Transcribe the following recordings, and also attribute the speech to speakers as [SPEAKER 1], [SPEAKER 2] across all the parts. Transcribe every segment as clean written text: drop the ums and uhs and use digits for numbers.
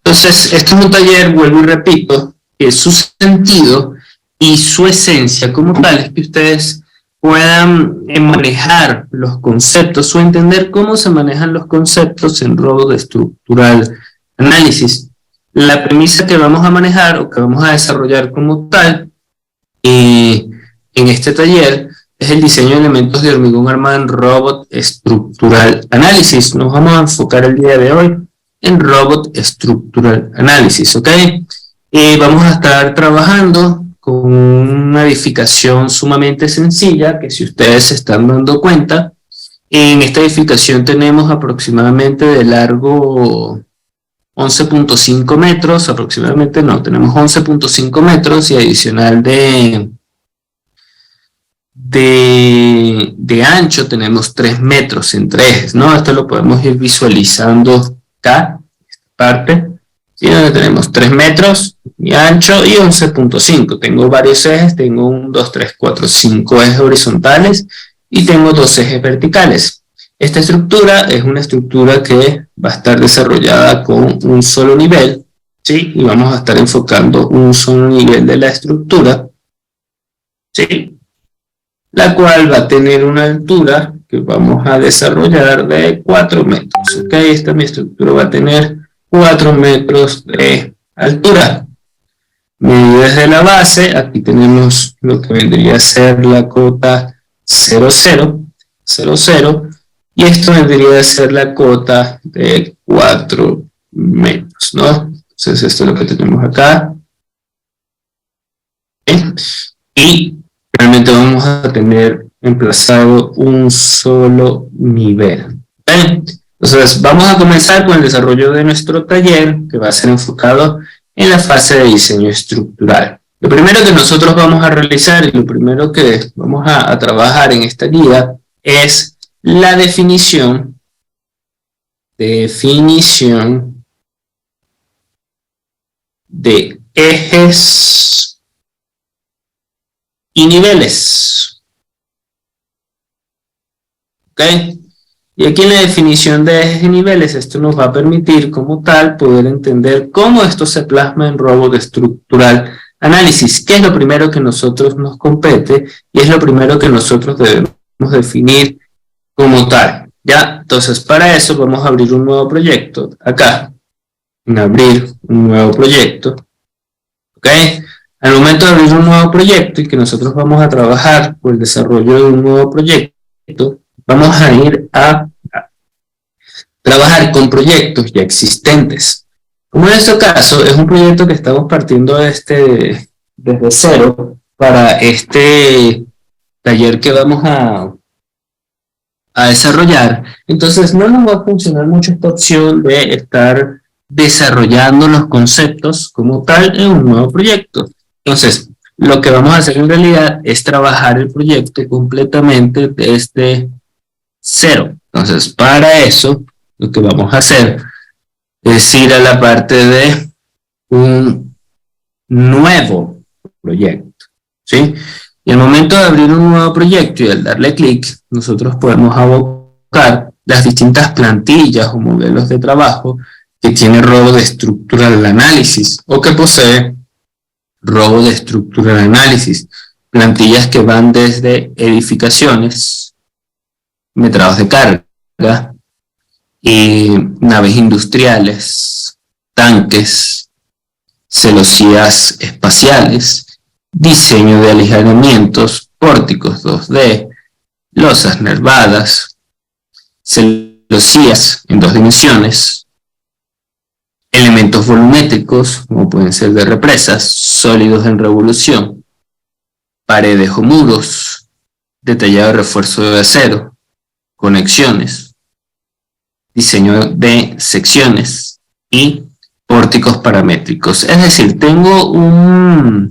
[SPEAKER 1] Entonces, esto es un taller, vuelvo y repito, que su sentido y su esencia como tal es que ustedes puedan manejar los conceptos o entender cómo se manejan los conceptos en Robot Structural Analysis. La premisa que vamos a manejar o que vamos a desarrollar como tal en este taller es el diseño de elementos de hormigón armado en Robot Structural Analysis. Nos vamos a enfocar el día de hoy en Robot Structural Analysis, ¿ok? Vamos a estar trabajando con una edificación sumamente sencilla, que si ustedes se están dando cuenta, en esta edificación tenemos aproximadamente de largo 11.5 metros, aproximadamente no, tenemos 11.5 metros y adicional de ancho tenemos 3 metros entre ejes, ¿no? Esto lo podemos ir visualizando acá, esta parte, ¿sí? Donde tenemos 3 metros de ancho y 11.5. Tengo varios ejes, tengo 1, 2, 3, 4, 5 ejes horizontales y tengo 2 ejes verticales. Esta estructura es una estructura que va a estar desarrollada con un solo nivel, ¿sí? Y vamos a estar enfocando un solo nivel de la estructura, ¿sí? La cual va a tener una altura que vamos a desarrollar de 4 metros, ¿ok? Esta mi estructura va a tener 4 metros de altura. Medidas de la base, aquí tenemos lo que vendría a ser la cota 0, 0, 0, 0, y esto vendría a ser la cota de 4 metros, ¿no? Entonces esto es lo que tenemos acá. ¿Okay? Y realmente vamos a tener emplazado un solo nivel. ¿Okay? Entonces vamos a comenzar con el desarrollo de nuestro taller, que va a ser enfocado en la fase de diseño estructural. Lo primero que nosotros vamos a realizar y lo primero que vamos a trabajar en esta guía es la definición de ejes y niveles. ¿Ok? Y aquí en la definición de ejes y niveles, esto nos va a permitir como tal poder entender cómo esto se plasma en Robot Structural Analysis, que es lo primero que nosotros nos compete y es lo primero que nosotros debemos definir como tal. ¿Ya? Entonces, para eso vamos a abrir un nuevo proyecto. Acá, en abrir un nuevo proyecto. ¿Ok? Al momento de abrir un nuevo proyecto y que nosotros vamos a trabajar por el desarrollo de un nuevo proyecto, vamos a ir a trabajar con proyectos ya existentes. Como en este caso es un proyecto que estamos partiendo desde cero para este taller que vamos a desarrollar, entonces no nos va a funcionar mucho esta opción de estar desarrollando los conceptos como tal en un nuevo proyecto. Entonces, lo que vamos a hacer en realidad es trabajar el proyecto completamente desde cero. Entonces, para eso, lo que vamos a hacer es ir a la parte de un nuevo proyecto, ¿sí? Y al momento de abrir un nuevo proyecto y al darle clic, nosotros podemos abocar las distintas plantillas o modelos de trabajo que tiene Robot Structural Analysis o que posee Robot Structural Analysis. Plantillas que van desde edificaciones, metrados de carga, naves industriales, tanques, celosías espaciales, diseño de alineamientos, pórticos 2D, losas nervadas, celosías en 2 dimensiones, elementos volumétricos, como pueden ser de represas, sólidos en revolución, paredes o muros, detallado de refuerzo de acero, conexiones, diseño de secciones y pórticos paramétricos. Es decir, tengo una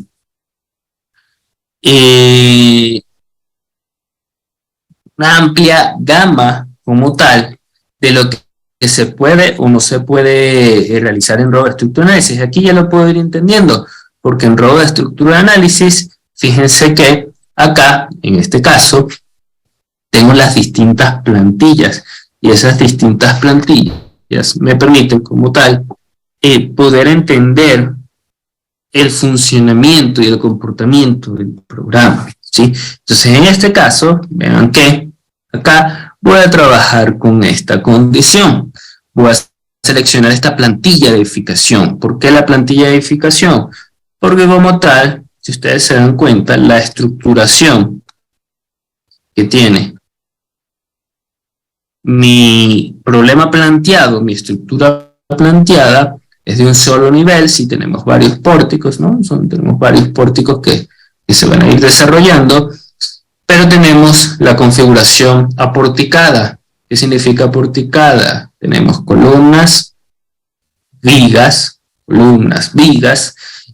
[SPEAKER 1] amplia gama como tal de lo que se puede o no se puede realizar en Robot Structural Analysis. Aquí ya lo puedo ir entendiendo, porque en Robot Structural Analysis, fíjense que acá, en este caso, tengo las distintas plantillas, y esas distintas plantillas me permiten como tal poder entender el funcionamiento y el comportamiento del programa, ¿sí? Entonces, en este caso, vean que acá voy a trabajar con esta condición. Voy a seleccionar esta plantilla de edificación. ¿Por qué la plantilla de edificación? Porque como tal, si ustedes se dan cuenta, la estructuración que tiene mi problema planteado, mi estructura planteada, es de un solo nivel. Si tenemos varios pórticos, ¿no? Tenemos varios pórticos que se van a ir desarrollando, pero tenemos la configuración aporticada. ¿Qué significa aporticada? Tenemos columnas, vigas,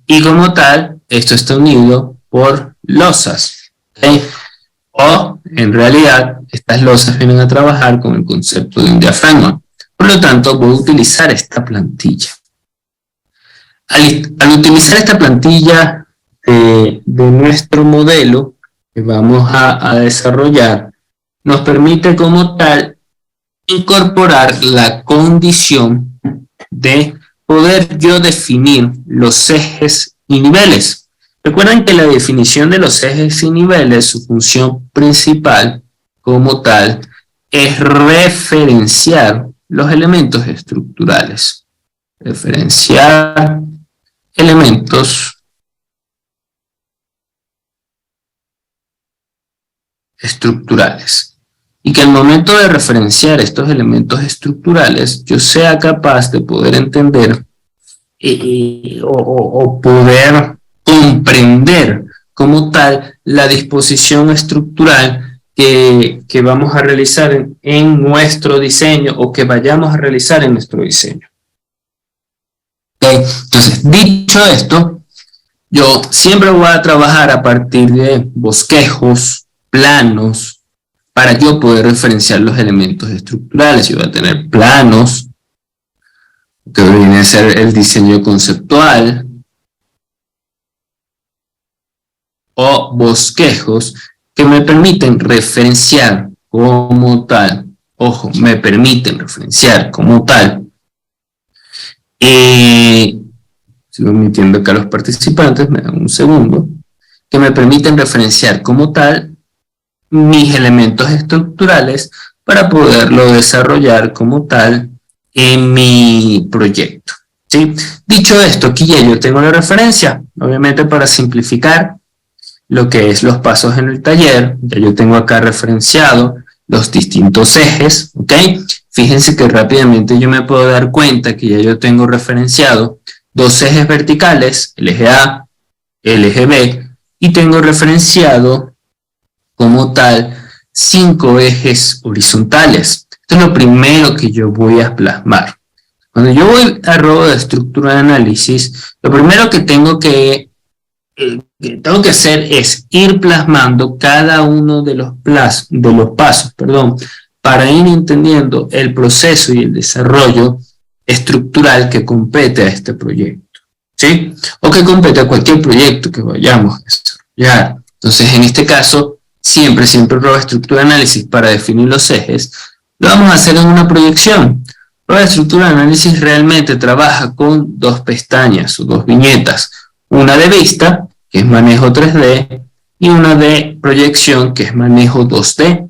[SPEAKER 1] y como tal, esto está unido por losas, ¿okay? O, en realidad, estas losas vienen a trabajar con el concepto de un diafragma. Por lo tanto, voy a utilizar esta plantilla. Al utilizar esta plantilla de nuestro modelo que vamos a desarrollar, nos permite como tal incorporar la condición de poder yo definir los ejes y niveles. Recuerden que la definición de los ejes y niveles, su función principal como tal, es referenciar los elementos estructurales. Referenciar elementos estructurales. Y que al momento de referenciar estos elementos estructurales, yo sea capaz de poder entender o poder comprender como tal la disposición estructural que vamos a realizar en nuestro diseño o que vayamos a realizar en nuestro diseño. ¿Okay? Entonces, dicho esto, yo siempre voy a trabajar a partir de bosquejos, planos, para yo poder referenciar los elementos estructurales. Yo voy a tener planos, que viene a ser el diseño conceptual, o bosquejos que me permiten referenciar como tal. Ojo, me permiten referenciar como tal. Sigo omitiendo acá a los participantes, me dan un segundo. Que me permiten referenciar como tal mis elementos estructurales para poderlo desarrollar como tal en mi proyecto, ¿sí? Dicho esto, aquí ya yo tengo la referencia. Obviamente, para simplificar lo que es los pasos en el taller, ya yo tengo acá referenciado los distintos ejes, ¿ok? Fíjense que rápidamente yo me puedo dar cuenta que ya yo tengo referenciado dos ejes verticales, el eje A, el eje B, y tengo referenciado como tal 5 ejes horizontales. Esto es lo primero que yo voy a plasmar. Cuando yo voy a robo de estructura de análisis, lo primero que tengo que hacer es ir plasmando cada uno de los pasos, para ir entendiendo el proceso y el desarrollo estructural que compete a este proyecto, ¿sí? O que compete a cualquier proyecto que vayamos a desarrollar. Entonces, en este caso, siempre prueba de estructura de análisis para definir los ejes, lo vamos a hacer en una proyección. Prueba de estructura de análisis realmente trabaja con dos pestañas o dos viñetas, una de vista, que es manejo 3D, y una de proyección, que es manejo 2D.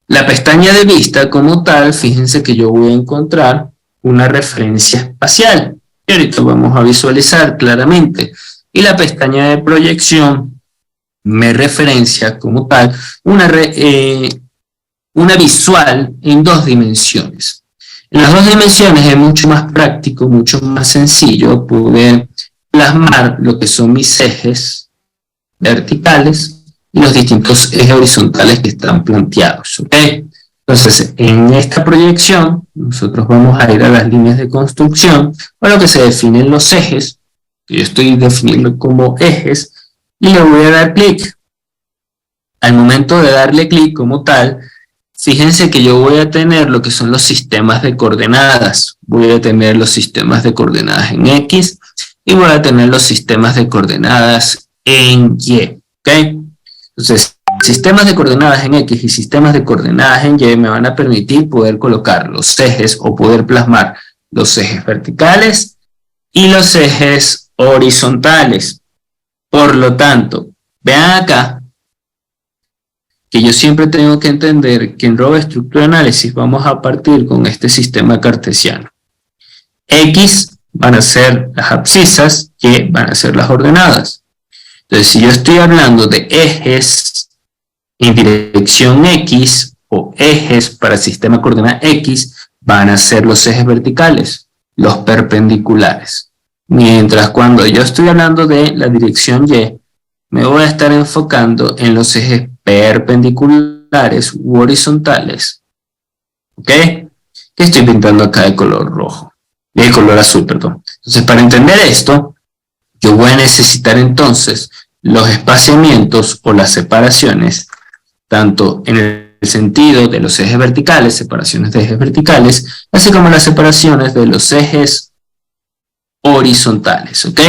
[SPEAKER 1] La pestaña de vista como tal, fíjense que yo voy a encontrar una referencia espacial, y ahorita vamos a visualizar claramente. Y la pestaña de proyección me referencia como tal una visual en 2 dimensiones. En las 2 dimensiones es mucho más práctico, mucho más sencillo poder plasmar lo que son mis ejes verticales y los distintos ejes horizontales que están planteados, ¿ok? Entonces, en esta proyección, nosotros vamos a ir a las líneas de construcción, para lo que se definen los ejes, que yo estoy definiendo como ejes, y le voy a dar clic. Al momento de darle clic como tal, fíjense que yo voy a tener lo que son los sistemas de coordenadas. Voy a tener los sistemas de coordenadas en X y voy a tener los sistemas de coordenadas en Y, ¿ok? Entonces, sistemas de coordenadas en X y sistemas de coordenadas en Y me van a permitir poder colocar los ejes o poder plasmar los ejes verticales y los ejes horizontales. Por lo tanto, vean acá que yo siempre tengo que entender que en Robot Structure Analysis vamos a partir con este sistema cartesiano. X van a ser las abscisas, Y van a ser las ordenadas. Entonces, si yo estoy hablando de ejes en dirección X o ejes para el sistema coordenada X, van a ser los ejes verticales, los perpendiculares. Mientras cuando yo estoy hablando de la dirección Y, me voy a estar enfocando en los ejes perpendiculares u horizontales. ¿Ok? Que estoy pintando acá de color rojo. De color azul, perdón. Entonces, para entender esto, yo voy a necesitar entonces los espaciamientos o las separaciones, tanto en el sentido de los ejes verticales, separaciones de ejes verticales, así como las separaciones de los ejes horizontales, ¿ok?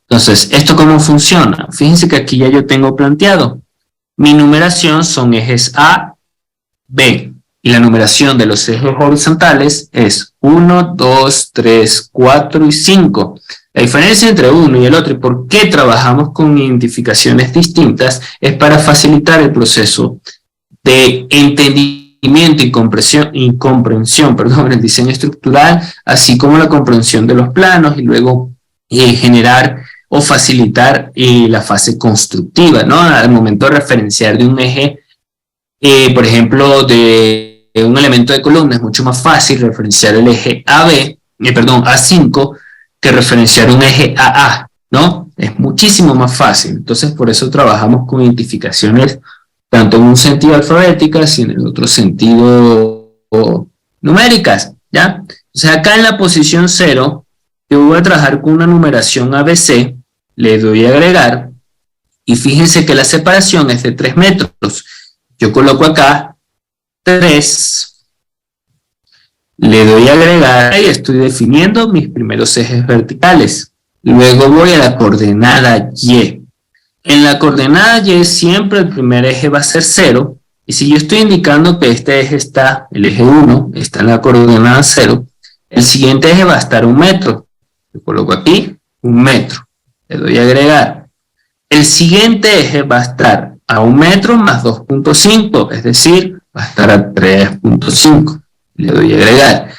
[SPEAKER 1] Entonces, ¿esto cómo funciona? Fíjense que aquí ya yo tengo planteado. Mi numeración son ejes A, B, y la numeración de los ejes horizontales es 1, 2, 3, 4 y 5. La diferencia entre uno y el otro, y por qué trabajamos con identificaciones distintas, es para facilitar el proceso de entendimiento y comprensión del diseño estructural, así como la comprensión de los planos, y luego generar o facilitar la fase constructiva, ¿no? Al momento de referenciar de un eje, por ejemplo, de un elemento de columna, es mucho más fácil referenciar el eje A5, que referenciar un eje AA, ¿no? Es muchísimo más fácil. Entonces, por eso trabajamos con identificaciones tanto en un sentido alfabéticas y en el otro sentido numéricas, ¿ya? O sea, acá en la posición 0, yo voy a trabajar con una numeración ABC, le doy a agregar, y fíjense que la separación es de 3 metros. Yo coloco acá 3, le doy a agregar y estoy definiendo mis primeros ejes verticales. Luego voy a la coordenada Y. En la coordenada Y siempre el primer eje va a ser 0, y si yo estoy indicando que este eje está, el eje 1, está en la coordenada 0, el siguiente eje va a estar 1 metro. Yo coloco aquí 1 metro, le doy a agregar. El siguiente eje va a estar a 1 metro más 2.5, es decir, va a estar a 3.5. Le doy a agregar.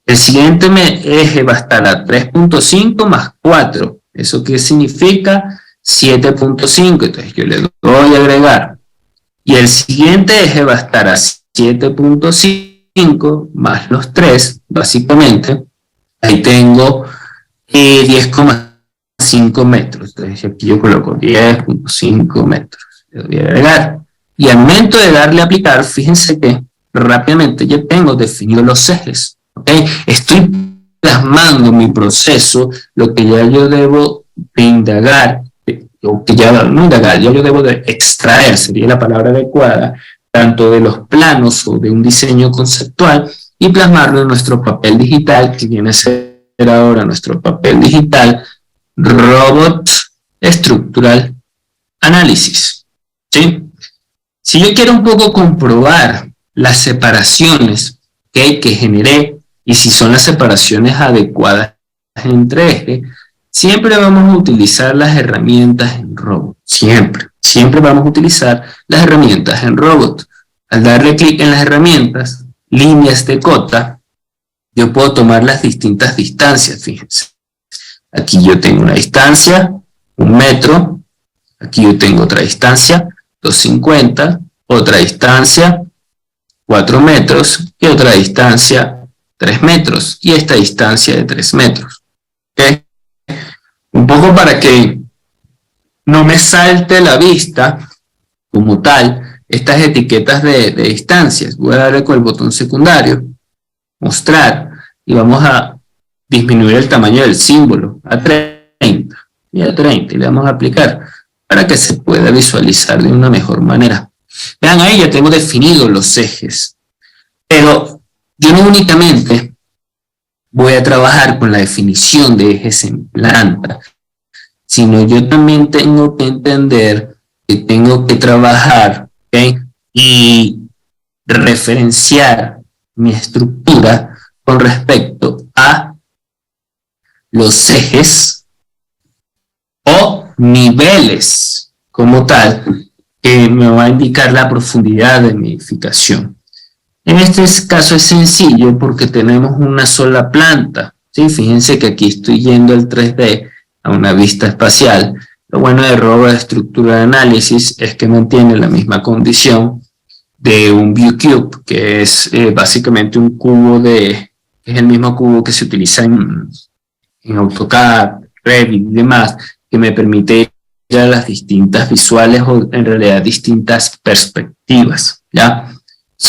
[SPEAKER 1] El siguiente eje va a estar a 3.5 más 4. ¿Eso qué significa? 7.5. Entonces yo le doy a agregar. Y el siguiente eje va a estar a 7.5 más los 3, básicamente. Ahí tengo 10,5 metros. Entonces aquí yo coloco 10.5 metros. Le doy a agregar. Y al momento de darle a aplicar, fíjense que rápidamente ya tengo definido los ejes, ¿ok? Estoy plasmando mi proceso, lo que ya yo debo de indagar, o que ya no indagar, ya yo debo de extraer, sería la palabra adecuada, tanto de los planos o de un diseño conceptual, y plasmarlo en nuestro papel digital, que viene a ser ahora nuestro papel digital, Robot Structural Analysis, ¿sí? Si yo quiero un poco comprobar las separaciones que generé y si son las separaciones adecuadas entre ejes, siempre vamos a utilizar las herramientas en Robot. Siempre vamos a utilizar las herramientas en Robot. Al darle clic en las herramientas, líneas de cota, yo puedo tomar las distintas distancias, fíjense. Aquí yo tengo una distancia, 1 metro, aquí yo tengo otra distancia, 250, otra distancia, 4 metros, y otra distancia, 3 metros, y esta distancia de 3 metros. ¿Okay? Un poco para que no me salte la vista, como tal, estas etiquetas de distancias. Voy a darle con el botón secundario, mostrar, y vamos a disminuir el tamaño del símbolo a 30, y a 30, y le vamos a aplicar, para que se pueda visualizar de una mejor manera. Vean, ahí ya tengo definidos los ejes, pero yo no únicamente voy a trabajar con la definición de ejes en planta, sino yo también tengo que entender que tengo que trabajar, ¿okay? Y referenciar mi estructura con respecto a los ejes o niveles como tal, que me va a indicar la profundidad de mi edificación. En este caso es sencillo porque tenemos una sola planta, ¿sí? Fíjense que aquí estoy yendo al 3D a una vista espacial. Lo bueno de ROVA de estructura de análisis es que mantiene la misma condición de un ViewCube, que es básicamente un cubo es el mismo cubo que se utiliza en AutoCAD, Revit y demás, que me permite ir a las distintas visuales o en realidad distintas perspectivas, ¿ya?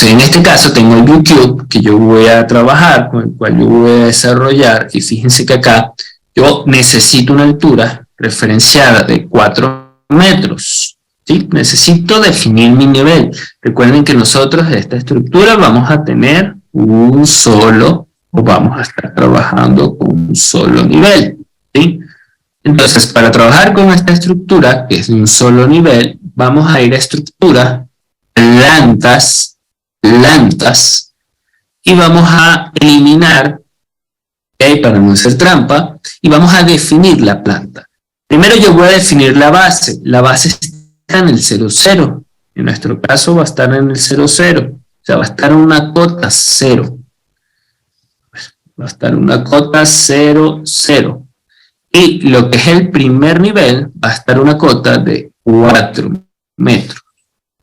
[SPEAKER 1] En este caso tengo el ViewCube que yo voy a trabajar, con el cual yo voy a desarrollar, y fíjense que acá yo necesito una altura referenciada de 4 metros, ¿sí? Necesito definir mi nivel. Recuerden que nosotros de esta estructura vamos a tener un solo, o vamos a estar trabajando con un solo nivel, ¿sí? Entonces, para trabajar con esta estructura, que es de un solo nivel, vamos a ir a estructura, plantas, y vamos a eliminar, ¿okay? Para no hacer trampa, y vamos a definir la planta. Primero yo voy a definir la base está en el 0,0, en nuestro caso va a estar en el 0,0, o sea, va a estar una cota 0, va a estar una cota 0,0, y lo que es el primer nivel va a estar una cota de 4 metros,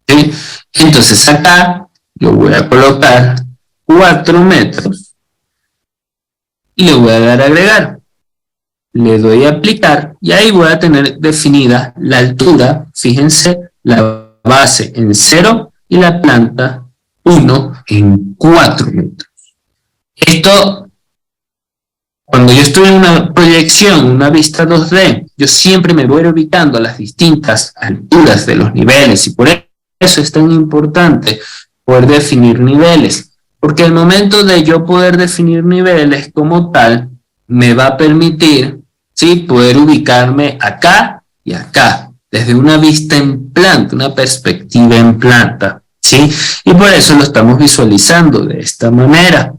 [SPEAKER 1] ¿sí? Entonces acá yo voy a colocar 4 metros y le voy a dar a agregar. Le doy a aplicar y ahí voy a tener definida la altura. Fíjense, la base en 0 y la planta 1 en 4 metros. Esto, cuando yo estoy en una proyección, una vista 2D, yo siempre me voy ubicando a las distintas alturas de los niveles, y por eso es tan importante poder definir niveles, porque el momento de yo poder definir niveles como tal, me va a permitir, ¿sí?, poder ubicarme acá y acá, desde una vista en planta, una perspectiva en planta, ¿sí? Y por eso lo estamos visualizando de esta manera.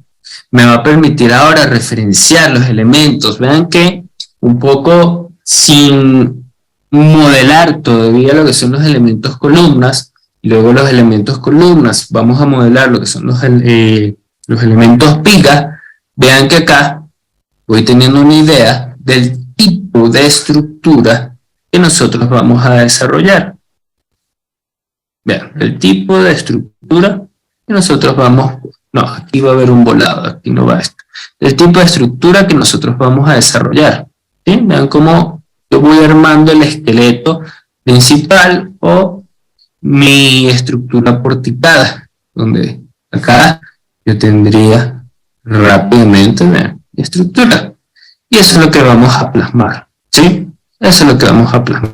[SPEAKER 1] Me va a permitir ahora referenciar los elementos. Vean que un poco sin modelar todavía lo que son los elementos columnas, y luego los elementos columnas, vamos a modelar lo que son los elementos viga. Vean que acá voy teniendo una idea del tipo de estructura que nosotros vamos a desarrollar. Vean, el tipo de estructura que nosotros vamos, no, aquí va a haber un volado, aquí no va esto. El tipo de estructura que nosotros vamos a desarrollar, ¿sí? Vean cómo yo voy armando el esqueleto principal o mi estructura porticada, donde acá yo tendría rápidamente una estructura. Y eso es lo que vamos a plasmar, ¿sí? Eso es lo que vamos a plasmar.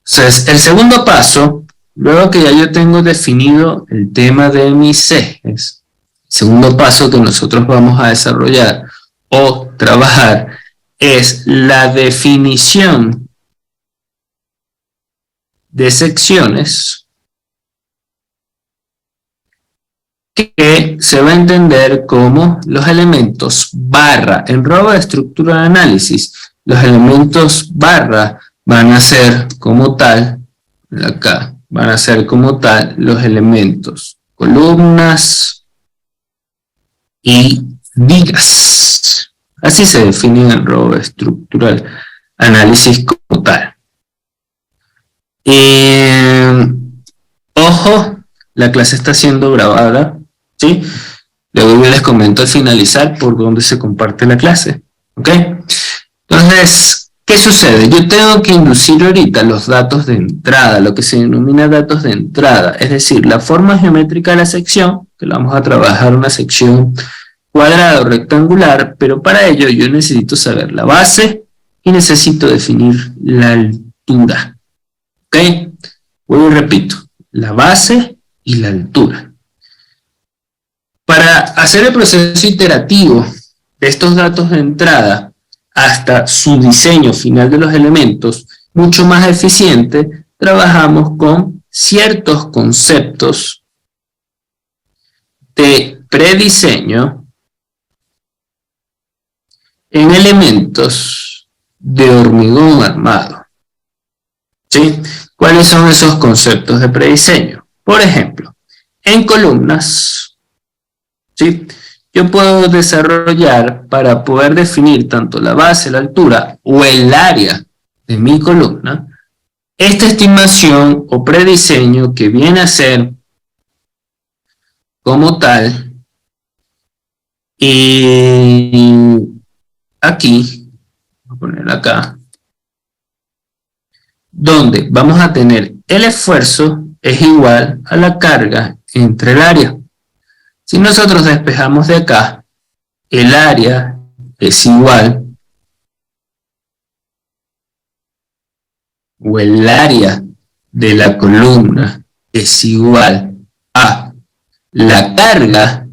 [SPEAKER 1] Entonces, el segundo paso, luego que ya yo tengo definido el tema de mis ejes, el segundo paso que nosotros vamos a desarrollar o trabajar es la definición de secciones que se va a entender como los elementos barra. En ROVA de estructura de análisis, los elementos barra van a ser como tal, acá, van a ser como tal los elementos columnas y vigas. Así se define en ROVA estructural análisis como tal. Ojo, la clase está siendo grabada, ¿sí? Luego yo les comento al finalizar por dónde se comparte la clase, ¿ok? Entonces, ¿qué sucede? Yo tengo que inducir ahorita los datos de entrada, lo que se denomina datos de entrada, es decir, la forma geométrica de la sección, que la vamos a trabajar una sección cuadrada o rectangular, pero para ello yo necesito saber la base y necesito definir la altura, ¿ok? Vuelvo y repito, la base y la altura. Para hacer el proceso iterativo de estos datos de entrada hasta su diseño final de los elementos, mucho más eficiente, trabajamos con ciertos conceptos de prediseño en elementos de hormigón armado. ¿Sí? ¿Cuáles son esos conceptos de prediseño? Por ejemplo, en columnas, ¿sí? Yo puedo desarrollar para poder definir tanto la base, la altura o el área de mi columna, esta estimación o prediseño que viene a ser como tal, y aquí, voy a poner acá, donde vamos a tener el esfuerzo es igual a la carga entre el área. Si nosotros despejamos de acá, el área es igual, o el área de la columna es igual a la carga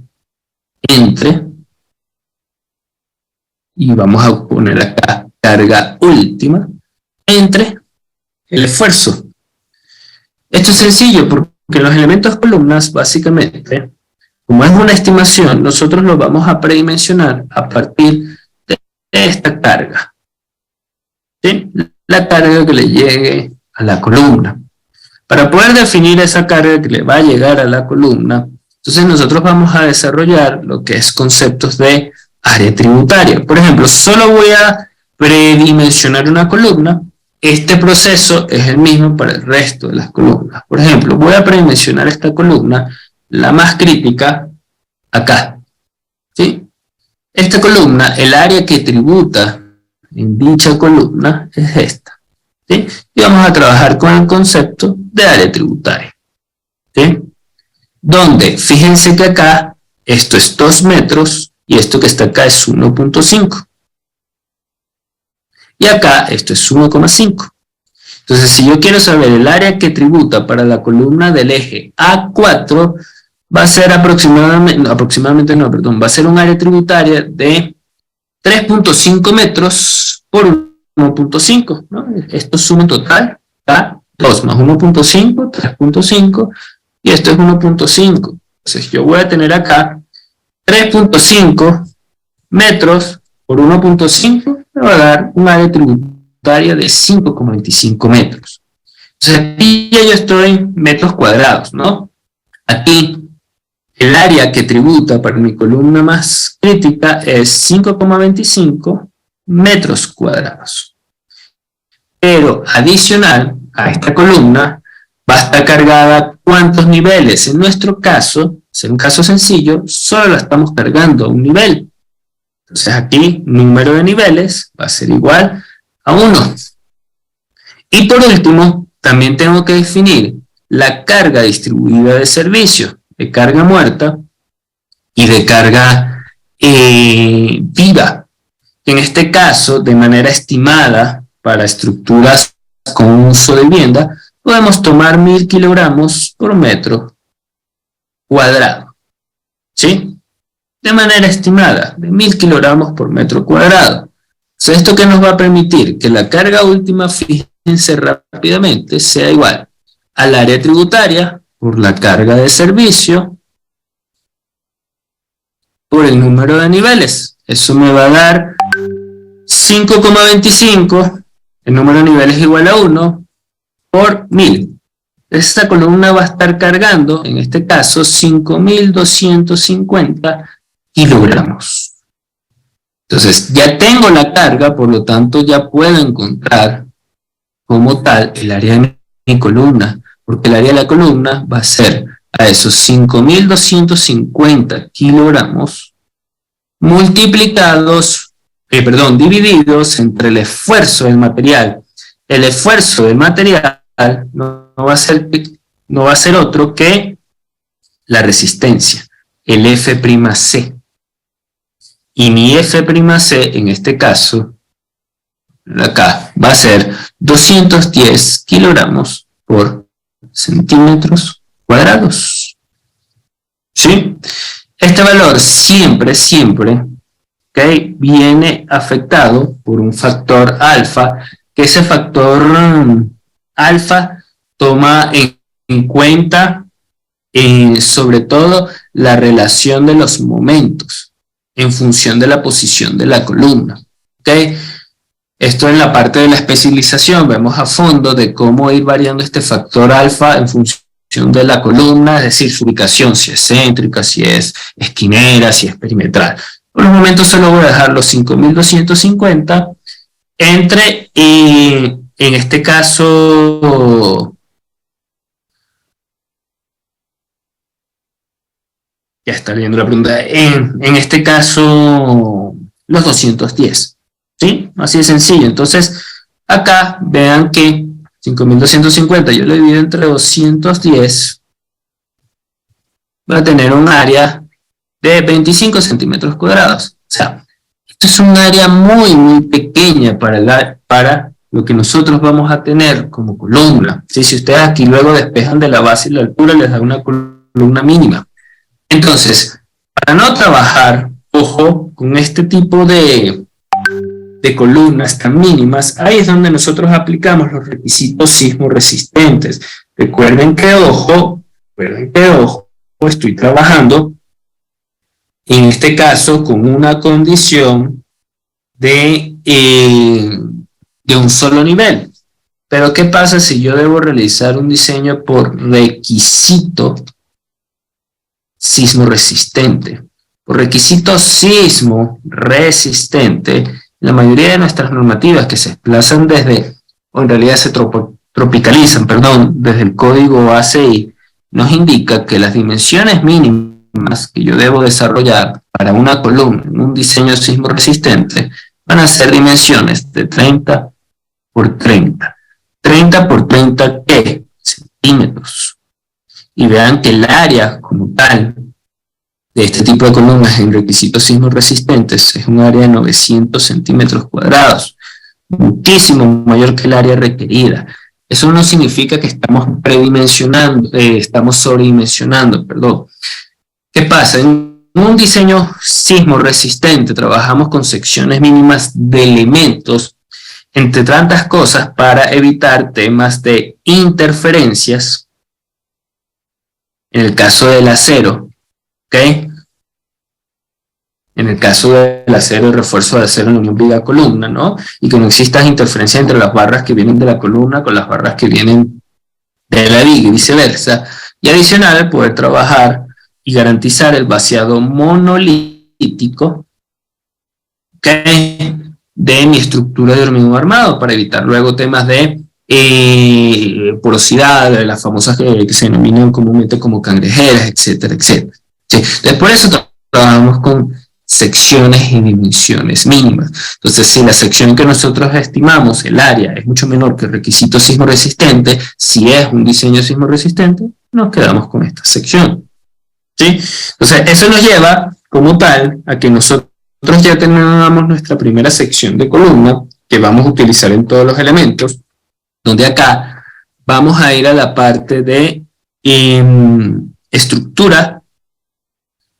[SPEAKER 1] entre, y vamos a poner acá carga última, entre el esfuerzo. Esto es sencillo porque los elementos columnas, básicamente, como es una estimación, nosotros lo vamos a predimensionar a partir de esta carga. ¿Sí? La carga que le llegue a la columna. Para poder definir esa carga que le va a llegar a la columna, entonces nosotros vamos a desarrollar lo que es conceptos de área tributaria. Por ejemplo, solo voy a predimensionar una columna. Este proceso es el mismo para el resto de las columnas. Por ejemplo, voy a predimensionar esta columna, la más crítica, acá. ¿Sí? Esta columna, el área que tributa en dicha columna es esta. ¿Sí? Y vamos a trabajar con el concepto de área tributaria. ¿Sí? Donde, fíjense que acá, esto es 2 metros y esto que está acá es 1.5. Y acá esto es 1,5. Entonces, si yo quiero saber el área que tributa para la columna del eje A4, va a ser va a ser un área tributaria de 3.5 metros por 1.5, ¿no? Esto suma en total a 2 más 1.5, 3.5, y esto es 1.5. Entonces, yo voy a tener acá 3.5 metros por 1.5, me va a dar un área tributaria de 5,25 metros. Entonces, aquí ya yo estoy en metros cuadrados, ¿no? Aquí, el área que tributa para mi columna más crítica es 5,25 metros cuadrados. Pero adicional a esta columna va a estar cargada ¿cuántos niveles? En nuestro caso, en un caso sencillo, solo la estamos cargando a un nivel. Entonces aquí, número de niveles va a ser igual a 1. Y por último, también tengo que definir la carga distribuida de servicio, de carga muerta y de carga viva. En este caso, de manera estimada, para estructuras con uso de vivienda, podemos tomar 1000 kilogramos por metro cuadrado. ¿Sí? De manera estimada, de 1000 kilogramos por metro cuadrado. Entonces, ¿esto qué nos va a permitir? Que la carga última, fíjense rápidamente, sea igual al área tributaria por la carga de servicio por el número de niveles. Eso me va a dar 5,25, el número de niveles es igual a 1, por 1000. Esta columna va a estar cargando, en este caso, 5250 kilogramos. Entonces, ya tengo la carga, por lo tanto, ya puedo encontrar como tal el área de mi columna, porque el área de la columna va a ser a esos 5250 kilogramos divididos entre el esfuerzo del material. El esfuerzo del material no va a ser otro que la resistencia, el F'C. Y mi F'C, en este caso, acá, va a ser 210 kilogramos por centímetros cuadrados. ¿Sí? Este valor siempre, ¿okay?, viene afectado por un factor alfa, que ese factor alfa toma en cuenta sobre todo la relación de los momentos en función de la posición de la columna. ¿Ok? Esto en la parte de la especialización, vemos a fondo de cómo ir variando este factor alfa en función de la columna, es decir, su ubicación, si es céntrica, si es esquinera, si es perimetral. Por el momento solo voy a dejar los 5250 entre, en este caso, ya está leyendo la pregunta, en este caso, los 210. ¿Sí? Así de sencillo. Entonces, acá vean que 5250 yo lo divido entre 210, voy a tener un área de 25 centímetros cuadrados. O sea, esto es un área muy, muy pequeña para lo que nosotros vamos a tener como columna. ¿Sí? Si ustedes aquí luego despejan de la base y la altura, les da una columna mínima. Entonces, para no trabajar, ojo, con este tipo de columnas tan mínimas, ahí es donde nosotros aplicamos los requisitos sismo resistentes. Recuerden que, ojo, estoy trabajando, en este caso, con una condición de un solo nivel. Pero, ¿qué pasa si yo debo realizar un diseño por requisito sismo resistente? Por requisito sismo resistente, la mayoría de nuestras normativas que se desplazan desde, o en realidad se tropicalizan, desde el código ACI, nos indica que las dimensiones mínimas que yo debo desarrollar para una columna en un diseño sismo resistente van a ser dimensiones de 30 por 30. 30 por 30, ¿qué? Centímetros. Y vean que el área como tal de este tipo de columnas en requisitos sismo resistentes es un área de 900 centímetros cuadrados, muchísimo mayor que el área requerida. Eso no significa que estamos estamos sobredimensionando, perdón. ¿Qué pasa? En un diseño sismo resistente trabajamos con secciones mínimas de elementos, entre tantas cosas, para evitar temas de interferencias. En el caso del acero, ¿ok? En el caso del acero, el refuerzo de acero en unión viga-columna, ¿no? Y que no exista interferencia entre las barras que vienen de la columna con las barras que vienen de la viga y viceversa. Y adicional, poder trabajar y garantizar el vaciado monolítico, ¿ok?, de mi estructura de hormigón armado, para evitar luego temas de porosidad, de las famosas que se denominan comúnmente como cangrejeras, etcétera, etcétera. ¿Sí? Entonces, por eso trabajamos con secciones y dimensiones mínimas. Entonces, si la sección que nosotros estimamos, el área, es mucho menor que el requisito sismo resistente, si es un diseño sismo resistente, nos quedamos con esta sección. ¿Sí? Entonces, eso nos lleva, como tal, a que nosotros ya tenemos nuestra primera sección de columna, que vamos a utilizar en todos los elementos, donde acá vamos a ir a la parte de estructura,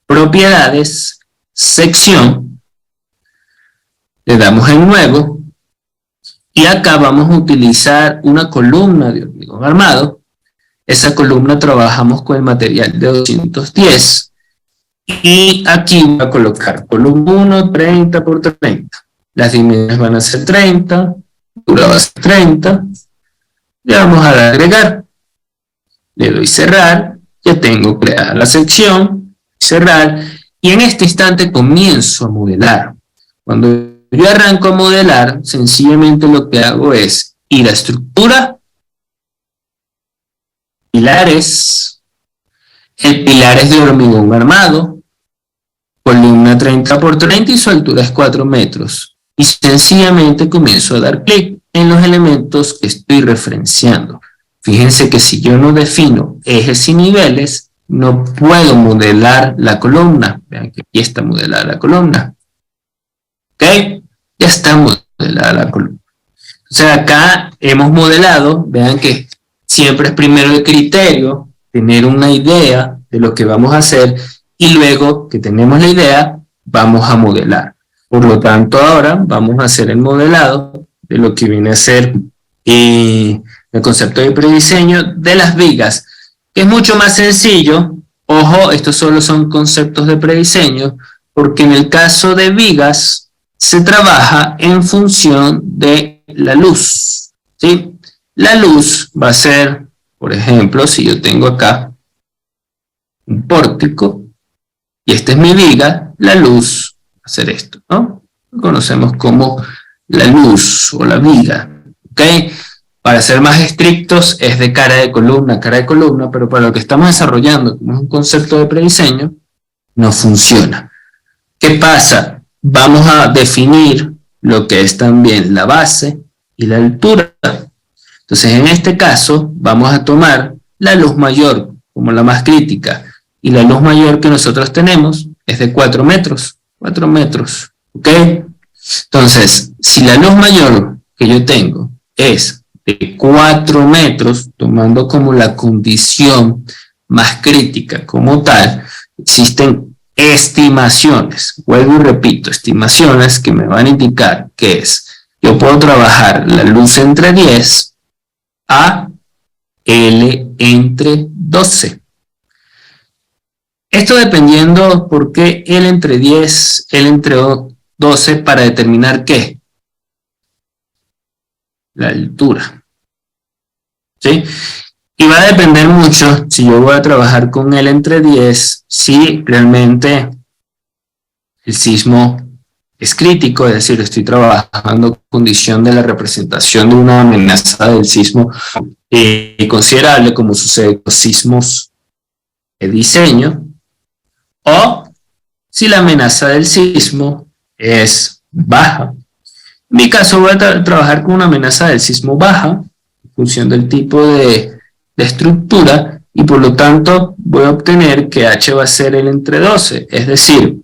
[SPEAKER 1] propiedades, sección, le damos en nuevo, y acá vamos a utilizar una columna de hormigón armado. Esa columna trabajamos con el material de 210, y aquí voy a colocar columna 1, 30 por 30. Las dimensiones van a ser 30, la altura va a ser 30, le vamos a dar a agregar, le doy cerrar, ya tengo creada la sección, cerrar, y en este instante comienzo a modelar. Cuando yo arranco a modelar, sencillamente lo que hago es ir a estructura, pilares, el pilar es de hormigón armado, columna 30 por 30 y su altura es 4 metros. Y sencillamente comienzo a dar clic en los elementos que estoy referenciando. Fíjense que si yo no defino ejes y niveles, no puedo modelar la columna. Vean que aquí está modelada la columna. ¿Ok? Ya está modelada la columna. O sea, acá hemos modelado, vean que siempre es primero el criterio, tener una idea de lo que vamos a hacer, y luego que tenemos la idea, vamos a modelar. Por lo tanto, ahora vamos a hacer el modelado de lo que viene a ser el concepto de prediseño de las vigas, que es mucho más sencillo. Ojo, estos solo son conceptos de prediseño, porque en el caso de vigas, se trabaja en función de la luz, ¿sí? La luz va a ser, por ejemplo, si yo tengo acá un pórtico, y esta es mi viga, la luz va a ser esto, ¿no? Lo conocemos como la luz o la viga, ¿ok? Para ser más estrictos es de cara de columna, pero para lo que estamos desarrollando, como es un concepto de prediseño, no funciona. ¿Qué pasa? Vamos a definir lo que es también la base y la altura. Entonces, en este caso, vamos a tomar la luz mayor como la más crítica, y la luz mayor que nosotros tenemos es de 4 metros, 4 metros, ¿ok? Entonces, si la luz mayor que yo tengo es de 4 metros, tomando como la condición más crítica como tal, existen estimaciones, vuelvo y repito, estimaciones que me van a indicar que es, yo puedo trabajar la luz entre 10 a L entre 12. Esto dependiendo por qué L entre 10, L entre 12 para determinar ¿qué? La altura. ¿Sí? Y va a depender mucho si yo voy a trabajar con L entre 10, si realmente el sismo es crítico, es decir, estoy trabajando condición de la representación de una amenaza del sismo considerable, como sucede con los sismos de diseño, o si la amenaza del sismo es baja. En mi caso voy a trabajar con una amenaza del sismo baja, en función del tipo de estructura, y por lo tanto voy a obtener que H va a ser el entre 12, es decir,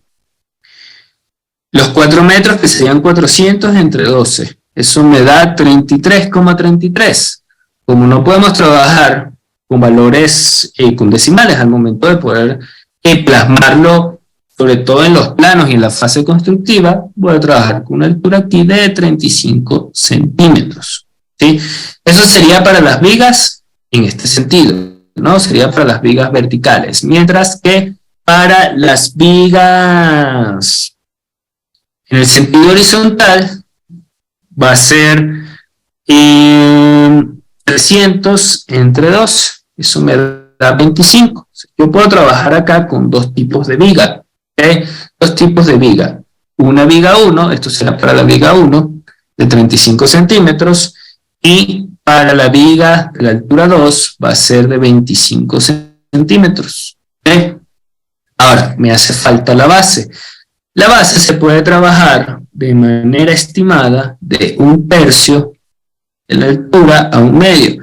[SPEAKER 1] los 4 metros que serían 400 entre 12, eso me da 33,33. Como no podemos trabajar con valores, con decimales al momento de poder plasmarlo, sobre todo en los planos y en la fase constructiva, voy a trabajar con una altura aquí de 35 centímetros. ¿Sí? Eso sería para las vigas en este sentido, ¿no? Sería para las vigas verticales, mientras que para las vigas en el sentido horizontal va a ser 300 entre 2, eso me da 25. Yo puedo trabajar acá con dos tipos de viga, ¿okay? Dos tipos de viga. Una viga 1, esto será para la viga 1, de 35 centímetros, y para la viga de la altura 2 va a ser de 25 centímetros. ¿Okay? Ahora, me hace falta la base. La base se puede trabajar de manera estimada de 1/3 de la altura a 1/2,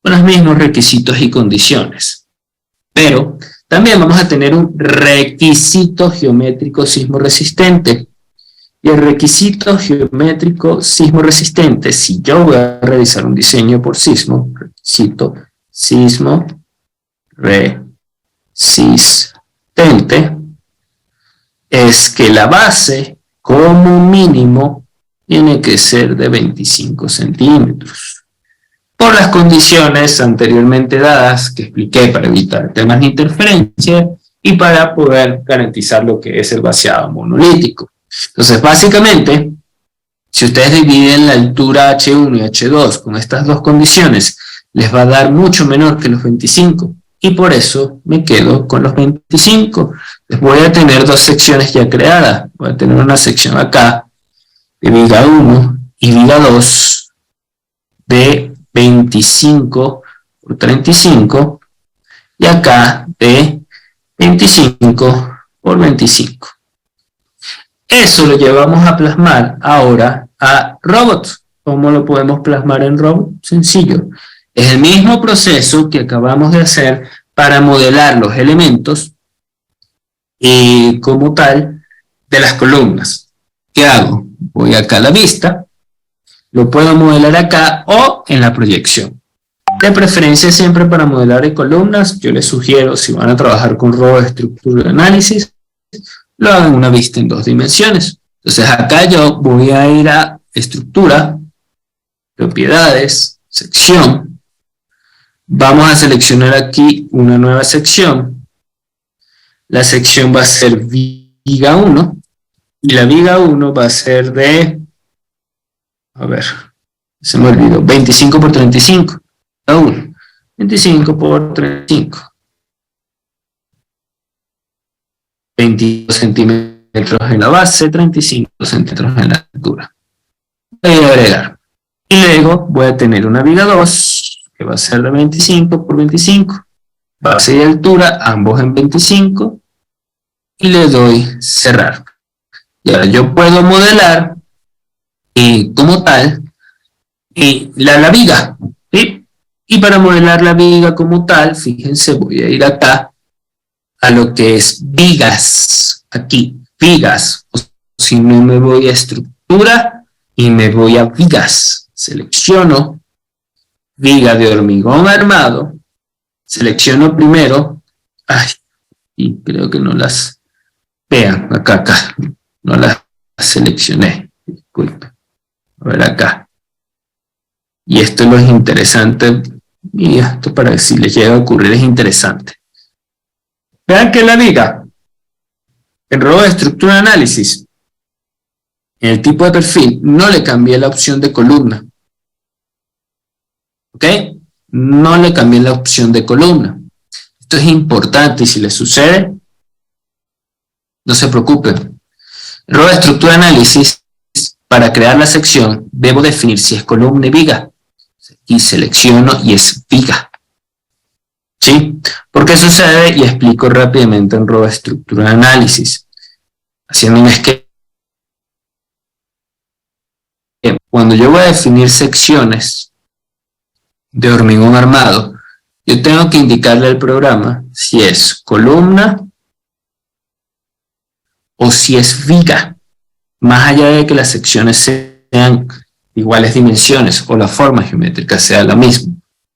[SPEAKER 1] con los mismos requisitos y condiciones. Pero también vamos a tener un requisito geométrico sismo resistente. Y el requisito geométrico sismo resistente, si yo voy a realizar un diseño por sismo, requisito sismo resistente, es que la base, como mínimo, tiene que ser de 25 centímetros. Por las condiciones anteriormente dadas, que expliqué para evitar temas de interferencia y para poder garantizar lo que es el vaciado monolítico. Entonces, básicamente, si ustedes dividen la altura H1 y H2 con estas dos condiciones, les va a dar mucho menor que los 25. Y por eso me quedo con los 25. Les voy a tener dos secciones ya creadas. Voy a tener una sección acá de viga 1 y viga 2 de 25 por 35 y acá de 25 por 25. Eso lo llevamos a plasmar ahora a Robot. ¿Cómo lo podemos plasmar en Robot? Sencillo. Es el mismo proceso que acabamos de hacer para modelar los elementos como tal de las columnas. ¿Qué hago? Voy acá a la vista, lo puedo modelar acá o en la proyección. De preferencia siempre para modelar en columnas, yo les sugiero, si van a trabajar con Robot Estructura de Análisis, lo hagan en una vista en 2 dimensiones. Entonces acá yo voy a ir a Estructura, Propiedades, Sección. Vamos a seleccionar aquí una nueva sección. La sección va a ser viga 1. Y la viga 1 va a ser de, a ver, se me olvidó, 25 por 35. La 1. 25 por 35. 22 centímetros en la base, 35 centímetros en la altura. Voy a agregar. Y luego voy a tener una viga 2, que va a ser de 25 por 25. Base y altura, ambos en 25. Y le doy cerrar. Y ahora yo puedo modelar como tal la viga. ¿Sí? Y para modelar la viga como tal, fíjense, voy a ir acá a lo que es vigas. Aquí, vigas. O si no, me voy a estructura y me voy a vigas. Selecciono viga de hormigón armado. Selecciono primero. Ay, y creo que no las vean. Acá. No las seleccioné. Disculpen. A ver acá. Y esto es lo interesante. Y esto para que si les llega a ocurrir es interesante. Vean que la viga, en robo de estructura de análisis, en el tipo de perfil, no le cambié la opción de columna. ¿Ok? No le cambié la opción de columna. Esto es importante y si les sucede, no se preocupen. En robo de estructura de análisis, para crear la sección, debo definir si es columna y viga. Y selecciono y es viga. ¿Sí? ¿Por qué sucede? Y explico rápidamente en robo de estructura de análisis. Haciendo un esquema. Cuando yo voy a definir secciones de hormigón armado, yo tengo que indicarle al programa si es columna o si es viga, más allá de que las secciones sean iguales dimensiones o la forma geométrica sea la misma.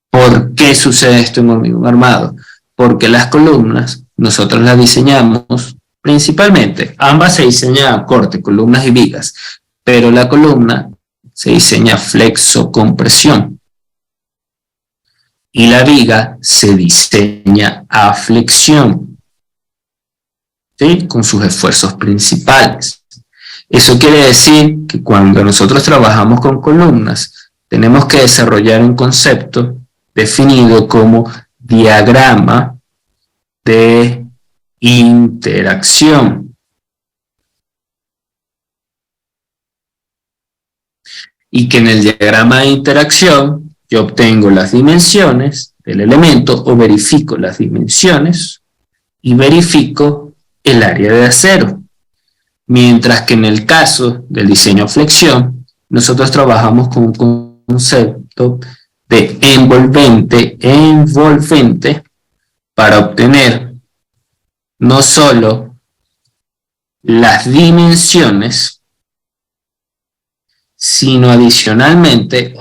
[SPEAKER 1] ¿Por qué sucede esto en hormigón armado? Porque las columnas nosotros las diseñamos principalmente, ambas se diseñan a corte, columnas y vigas, pero la columna se diseña flexo-compresión y la viga se diseña a flexión, ¿sí? Con sus esfuerzos principales. Eso quiere decir que cuando nosotros trabajamos con columnas, tenemos que desarrollar un concepto definido como diagrama de interacción. Y que en el diagrama de interacción yo obtengo las dimensiones del elemento o verifico las dimensiones y verifico el área de acero. Mientras que en el caso del diseño flexión, nosotros trabajamos con un concepto de envolvente para obtener no solo las dimensiones, sino adicionalmente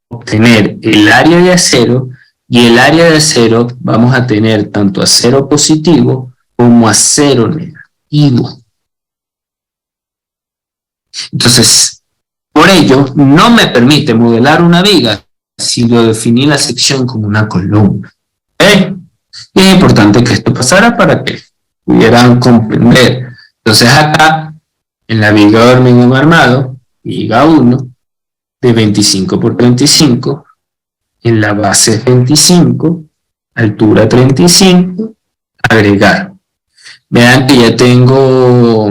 [SPEAKER 1] obtener el área de acero, y el área de acero vamos a tener tanto acero positivo como acero negativo. Entonces, por ello, no me permite modelar una viga si lo definí la sección como una columna. ¿Okay? Y es importante que esto pasara para que pudieran comprender. Entonces acá, en la viga de hormigón armado, viga 1, de 25 por 25, en la base 25, altura 35, agregar. Vean que ya tengo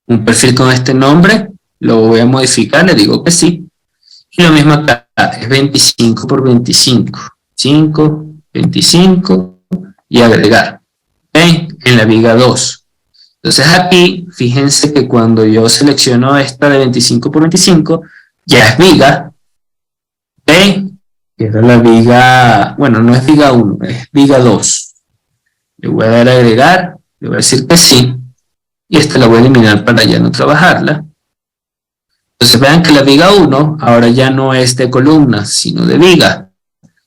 [SPEAKER 1] un perfil con este nombre, lo voy a modificar, le digo que sí. Y lo mismo acá, es 25 por 25, 5, 25 y agregar. ¿Okay? En la viga 2. Entonces aquí, fíjense que cuando yo selecciono esta de 25 por 25, ya es viga. ¿Ok? Que era la viga, bueno, no es viga 1, es viga 2. Le voy a dar a agregar, le voy a decir que sí. Y esta la voy a eliminar para ya no trabajarla. Entonces vean que la viga 1 ahora ya no es de columna, sino de viga.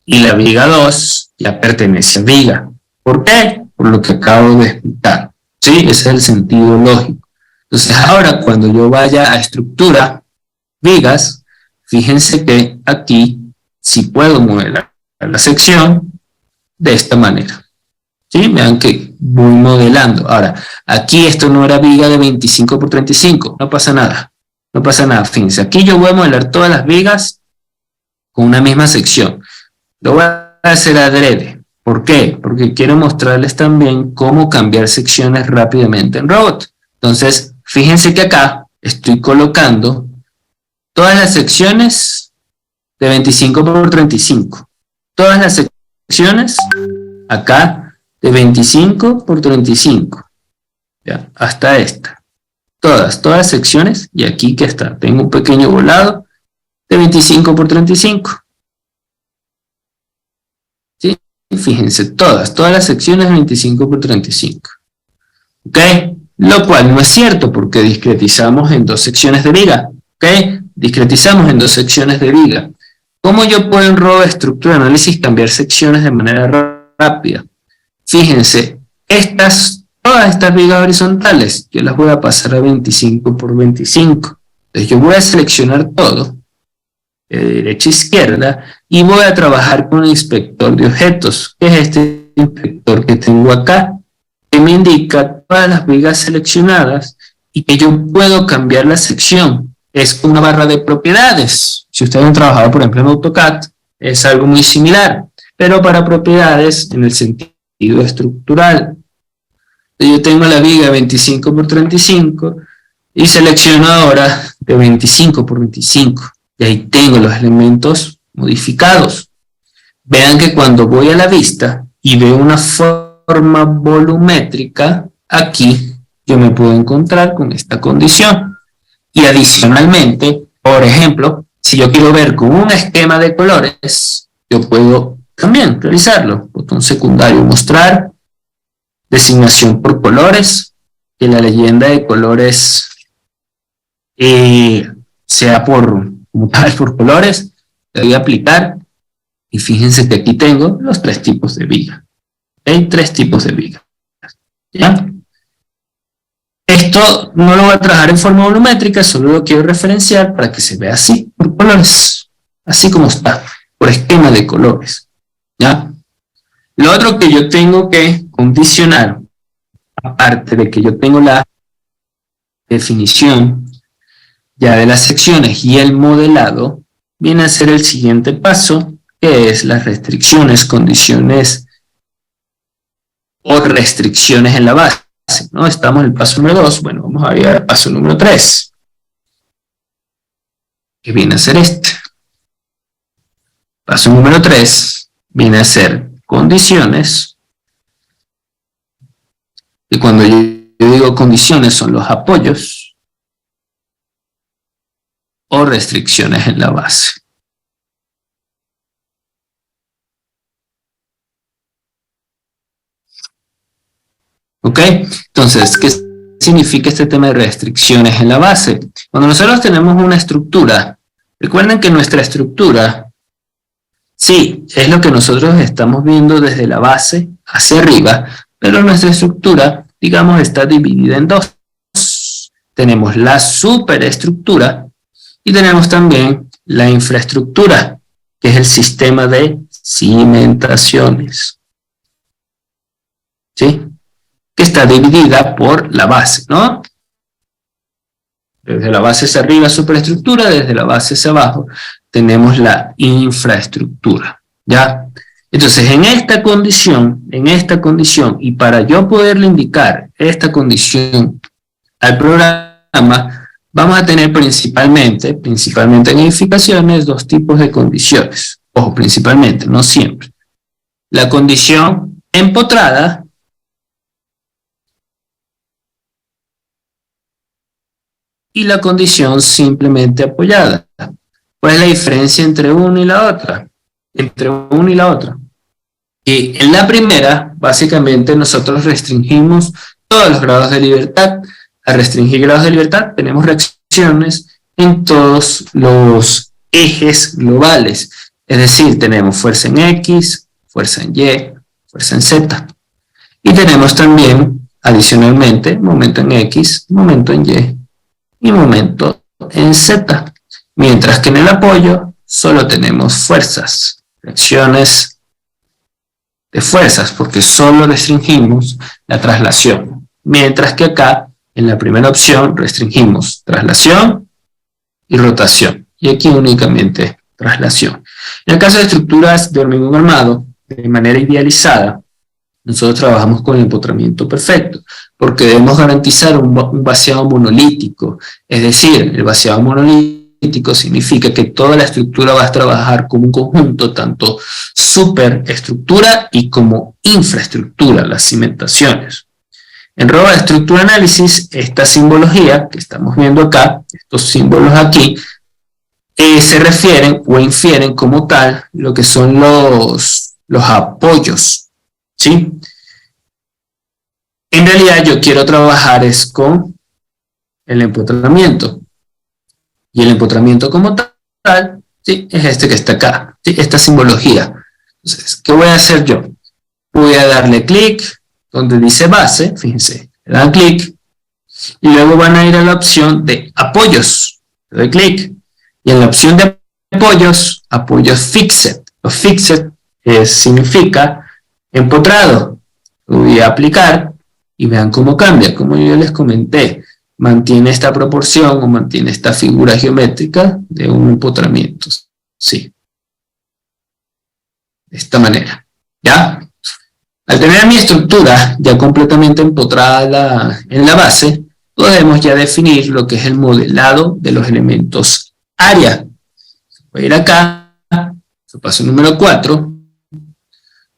[SPEAKER 1] Y la viga 2 ya pertenece a viga. ¿Por qué? Por lo que acabo de explicar. ¿Sí? Ese es el sentido lógico. Entonces ahora cuando yo vaya a estructura, vigas, fíjense que aquí sí puedo modelar la sección de esta manera. ¿Sí? Vean que voy modelando. Ahora, aquí esto no era viga de 25 por 35, no pasa nada. No pasa nada, fíjense, aquí yo voy a modelar todas las vigas con una misma sección. Lo voy a hacer adrede. ¿Por qué? Porque quiero mostrarles también cómo cambiar secciones rápidamente en Robot. Entonces, fíjense que acá estoy colocando todas las secciones de 25 por 35. Todas las secciones acá de 25 por 35. ¿Ya? Hasta esta. Todas las secciones. Y aquí que está. Tengo un pequeño volado de 25 por 35. ¿Sí? Fíjense, todas las secciones de 25 por 35. ¿Ok? Lo cual no es cierto porque discretizamos en dos secciones de viga. ¿Ok? Discretizamos en dos secciones de viga. ¿Cómo yo puedo en Robot Estructura Análisis cambiar secciones de manera rápida? Fíjense, todas estas vigas horizontales, yo las voy a pasar a 25 por 25. Entonces yo voy a seleccionar todo, de derecha a izquierda, y voy a trabajar con el inspector de objetos, que es este inspector que tengo acá, que me indica todas las vigas seleccionadas y que yo puedo cambiar la sección. Es una barra de propiedades. Si ustedes han trabajado, por ejemplo, en AutoCAD, es algo muy similar, pero para propiedades en el sentido estructural. Yo tengo la viga 25 por 35 y selecciono ahora de 25 por 25. Y ahí tengo los elementos modificados. Vean que cuando voy a la vista y veo una forma volumétrica, aquí yo me puedo encontrar con esta condición. Y adicionalmente, por ejemplo, si yo quiero ver con un esquema de colores, yo puedo también realizarlo. Botón secundario, mostrar, designación por colores, que la leyenda de colores sea por colores, le doy a aplicar, y fíjense que aquí tengo los tres tipos de viga. Hay tres tipos de viga. ¿Ya? Esto no lo voy a trabajar en forma volumétrica, solo lo quiero referenciar para que se vea así, por colores, así como está, por esquema de colores. ¿Ya? Lo otro que yo tengo que condicionar, aparte de que yo tengo la definición ya de las secciones y el modelado, viene a ser el siguiente paso, que es las restricciones, condiciones o restricciones en la base. ¿No? Estamos en el paso número 2, bueno, vamos a ir al paso número 3, que viene a ser este. Paso número 3 viene a ser condiciones, y cuando yo digo condiciones son los apoyos o restricciones en la base. ¿Ok? Entonces, ¿qué significa este tema de restricciones en la base? Cuando nosotros tenemos una estructura, recuerden que nuestra estructura, sí, es lo que nosotros estamos viendo desde la base hacia arriba, pero nuestra estructura, digamos, está dividida en dos. Tenemos la superestructura y tenemos también la infraestructura, que es el sistema de cimentaciones. ¿Sí? Que está dividida por la base, ¿no? Desde la base hacia arriba, superestructura, desde la base hacia abajo, tenemos la infraestructura, ¿ya? Entonces, en esta condición, y para yo poderle indicar esta condición al programa, vamos a tener principalmente en edificaciones, dos tipos de condiciones. Ojo, principalmente, no siempre. La condición empotrada, y la condición simplemente apoyada. ¿Cuál es la diferencia entre una y la otra? Y en la primera, básicamente nosotros restringimos todos los grados de libertad. Al restringir grados de libertad, tenemos reacciones en todos los ejes globales. Es decir, tenemos fuerza en X, fuerza en Y, fuerza en Z. Y tenemos también, adicionalmente, momento en X, momento en Y y momento en Z, mientras que en el apoyo solo tenemos fuerzas, reacciones de fuerzas, porque solo restringimos la traslación. Mientras que acá, en la primera opción, restringimos traslación y rotación. Y aquí únicamente traslación. En el caso de estructuras de hormigón armado, de manera idealizada, nosotros trabajamos con el empotramiento perfecto, porque debemos garantizar un vaciado monolítico. Es decir, el vaciado monolítico significa que toda la estructura va a trabajar como un conjunto, tanto superestructura y como infraestructura, las cimentaciones. En ROA de estructura análisis, esta simbología que estamos viendo acá, estos símbolos aquí, se refieren o infieren como tal lo que son los apoyos, ¿sí? En realidad yo quiero trabajar es con el empotramiento. Y el empotramiento como tal, ¿sí? Es este que está acá, ¿sí? Esta simbología. Entonces, ¿qué voy a hacer yo? Voy a darle clic donde dice base, fíjense, le dan clic, y luego van a ir a la opción de apoyos. Le doy clic, y en la opción de apoyos, apoyos fixed. Los fixed significa empotrado. Voy a aplicar y vean cómo cambia, como yo les comenté. Mantiene esta proporción o mantiene esta figura geométrica de un empotramiento. Sí. De esta manera. ¿Ya? Al tener mi estructura ya completamente empotrada en la base, podemos ya definir lo que es el modelado de los elementos área. Voy a ir acá, nuestro paso número 4,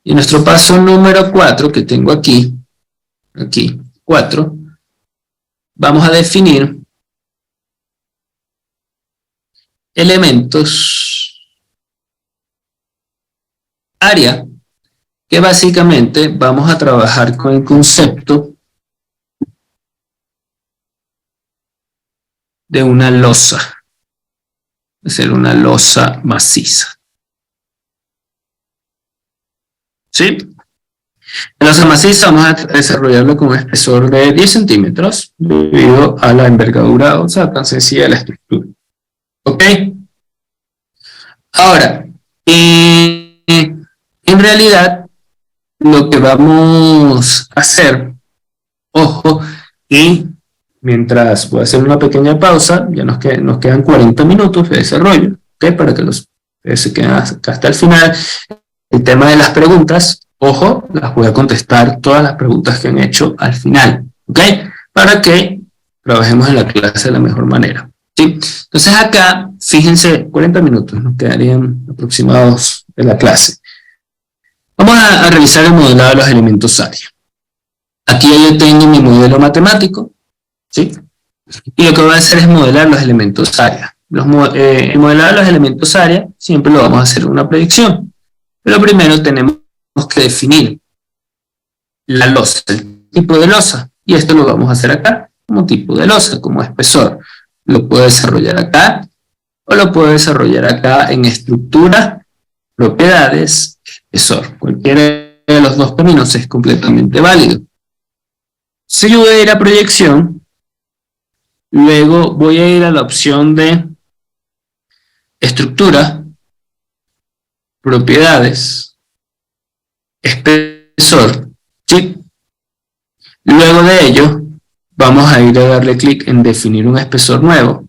[SPEAKER 1] y nuestro paso número 4 que tengo aquí, 4, vamos a definir elementos área, que básicamente vamos a trabajar con el concepto de una losa, es decir, una losa maciza. ¿Sí? La losa maciza vamos a desarrollarlo con un espesor de 10 centímetros debido a la envergadura, o sea, tan sencilla de la estructura. ¿Ok? Ahora, en realidad, lo que vamos a hacer, ojo, y mientras voy a hacer una pequeña pausa, ya nos quedan 40 minutos de desarrollo, ¿ok? Para que ustedes se queden hasta el final. El tema de las preguntas, ojo, las voy a contestar todas las preguntas que han hecho al final, ¿ok? Para que trabajemos en la clase de la mejor manera, ¿sí? Entonces acá, fíjense, 40 minutos nos quedarían aproximados de la clase. Vamos a revisar el modelado de los elementos área. Aquí yo tengo mi modelo matemático, ¿sí? Y lo que voy a hacer es modelar los elementos área. El modelado de los elementos área siempre lo vamos a hacer en una predicción. Pero primero tenemos que definir la losa, el tipo de losa. Y esto lo vamos a hacer acá como tipo de losa, como espesor. Lo puedo desarrollar acá o lo puedo desarrollar acá en estructura, propiedades, espesor. Cualquiera de los dos caminos es completamente válido. Si yo voy a ir a proyección, luego voy a ir a la opción de estructura, propiedades, espesor, ¿sí? Luego de ello, vamos a ir a darle clic en definir un espesor nuevo.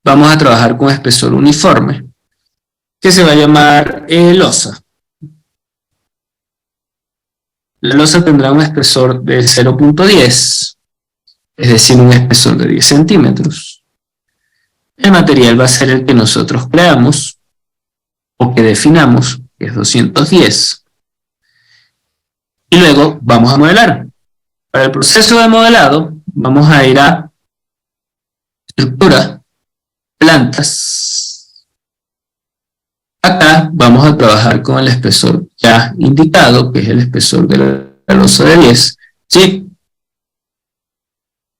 [SPEAKER 1] Vamos a trabajar con espesor uniforme, que se va a llamar losa. La losa tendrá un espesor de 0.10, es decir, un espesor de 10 centímetros. El material va a ser el que nosotros creamos, o que definamos, que es 210. Y luego vamos a modelar. Para el proceso de modelado, vamos a ir a estructura, plantas. Acá vamos a trabajar con el espesor ya indicado, que es el espesor de la losa de 10. ¿Sí?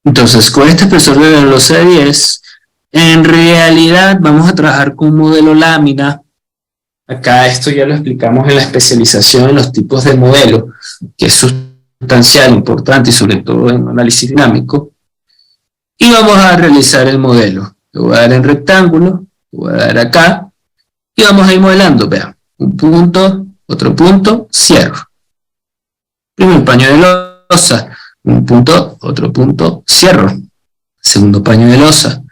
[SPEAKER 1] Entonces, con este espesor de la losa de 10, en realidad vamos a trabajar con un modelo lámina. Acá esto ya lo explicamos en la especialización en los tipos de modelo, que es sustancial, importante y sobre todo en análisis dinámico. Y vamos a realizar el modelo. Le voy a dar en rectángulo, le voy a dar acá, y vamos a ir modelando, vean, un punto, otro punto, cierro. Primer paño de losa, un punto, otro punto, cierro. Segundo paño de losa,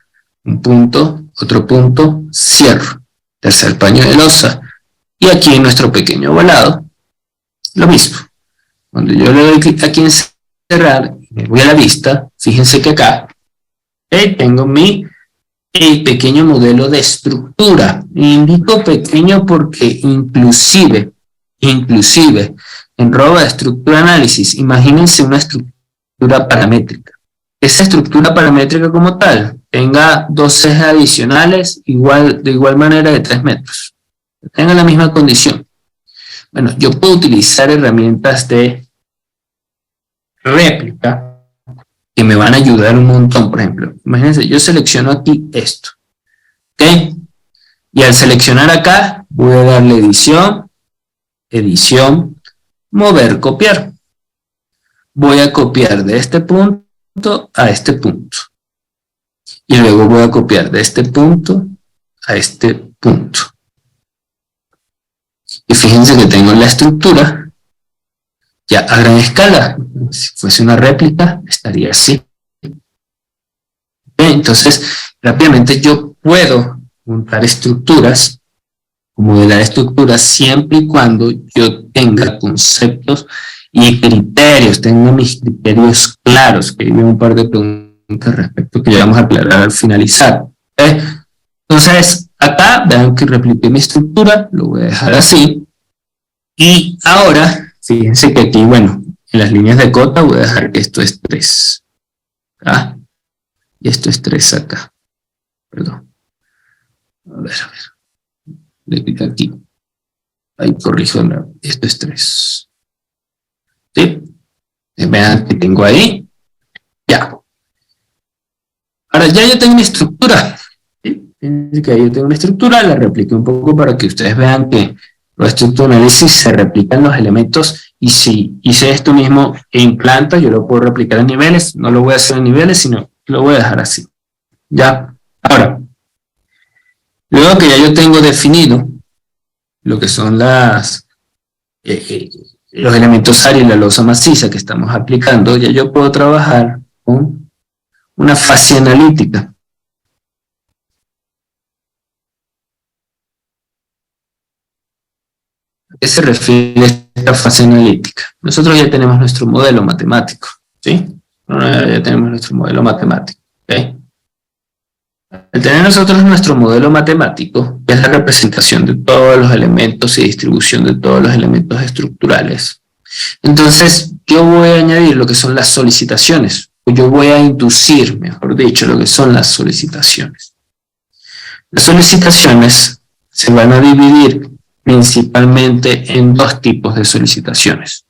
[SPEAKER 1] un punto, otro punto, cierro. Tercer paño de losa. Y aquí en nuestro pequeño ovalado, lo mismo. Cuando yo le doy clic aquí en cerrar, me voy a la vista, fíjense que acá tengo mi pequeño modelo de estructura. Indico pequeño porque inclusive, en Robot Estructura Análisis, imagínense una estructura paramétrica. Esa estructura paramétrica como tal tenga dos ejes adicionales de igual manera de 3 metros. Tenga la misma condición. Bueno, yo puedo utilizar herramientas de réplica que me van a ayudar un montón. Por ejemplo, imagínense, yo selecciono aquí esto. ¿Ok? Y al seleccionar acá, voy a darle edición, edición, mover, copiar. Voy a copiar de este punto a este punto. Y luego voy a copiar de este punto a este punto. Y fíjense que tengo la estructura ya a gran escala. Si fuese una réplica, estaría así. Entonces, rápidamente yo puedo montar estructuras, modelar estructuras, siempre y cuando yo tenga conceptos y criterios, tenga mis criterios claros, que hay un par de preguntas respecto que ya vamos a aclarar al finalizar. Entonces, acá, vean que repliqué mi estructura, lo voy a dejar así, y ahora, fíjense que aquí, bueno, en las líneas de cota voy a dejar que esto es 3, ¿ah? Y esto es 3 acá, perdón. A ver. Le clic aquí. Ahí corrijo, esto es 3. ¿Sí? Vean que tengo ahí. Ya. Ahora ya yo tengo mi estructura. ¿Sí? Fíjense que ahí yo tengo una estructura, la repliqué un poco para que ustedes vean que los estructura análisis se replican los elementos, y si hice esto mismo en planta, yo lo puedo replicar en niveles. No lo voy a hacer en niveles, sino lo voy a dejar así. Ya. Ahora, luego que ya yo tengo definido lo que son los elementos área y la losa maciza que estamos aplicando, ya yo puedo trabajar con una fase analítica. ¿A qué se refiere esta fase analítica? Nosotros ya tenemos nuestro modelo matemático, ¿sí? Ya tenemos nuestro modelo matemático, ¿ok? Al tener nosotros nuestro modelo matemático, que es la representación de todos los elementos y distribución de todos los elementos estructurales, entonces yo voy a añadir lo que son las solicitaciones, o yo voy a inducir, mejor dicho, lo que son las solicitaciones. Las solicitaciones se van a dividir principalmente en dos tipos de solicitaciones.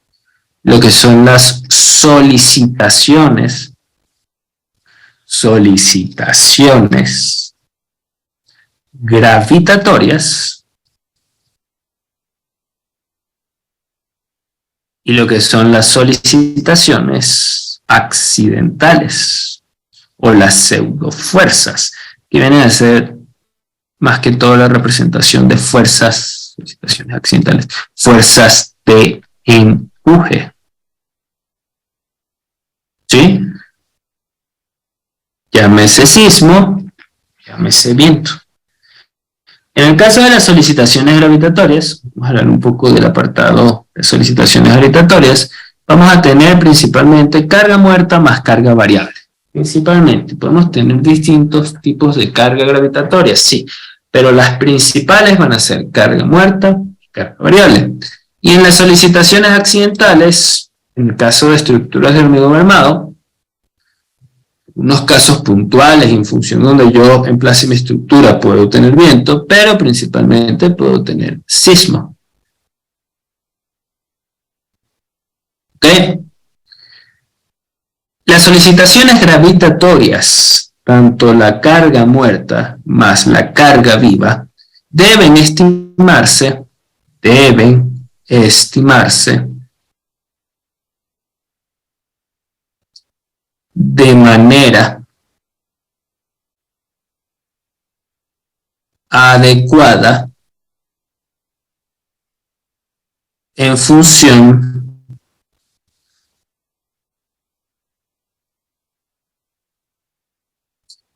[SPEAKER 1] Lo que son las solicitaciones gravitatorias y lo que son las solicitaciones accidentales o las pseudofuerzas, que vienen a ser más que todo la representación de fuerzas, solicitaciones accidentales, fuerzas de empuje. ¿Sí? Llámese sismo, llámese viento. En el caso de las solicitaciones gravitatorias, vamos a hablar un poco del apartado de solicitaciones gravitatorias, vamos a tener principalmente carga muerta más carga variable. Principalmente, podemos tener distintos tipos de carga gravitatoria, sí, pero las principales van a ser carga muerta y carga variable. Y en las solicitaciones accidentales, en el caso de estructuras de hormigón armado, unos casos puntuales en función de donde yo emplace mi estructura puedo tener viento, pero principalmente puedo tener sismo. ¿Ok? Las solicitaciones gravitatorias, tanto la carga muerta más la carga viva, deben estimarse de manera adecuada en función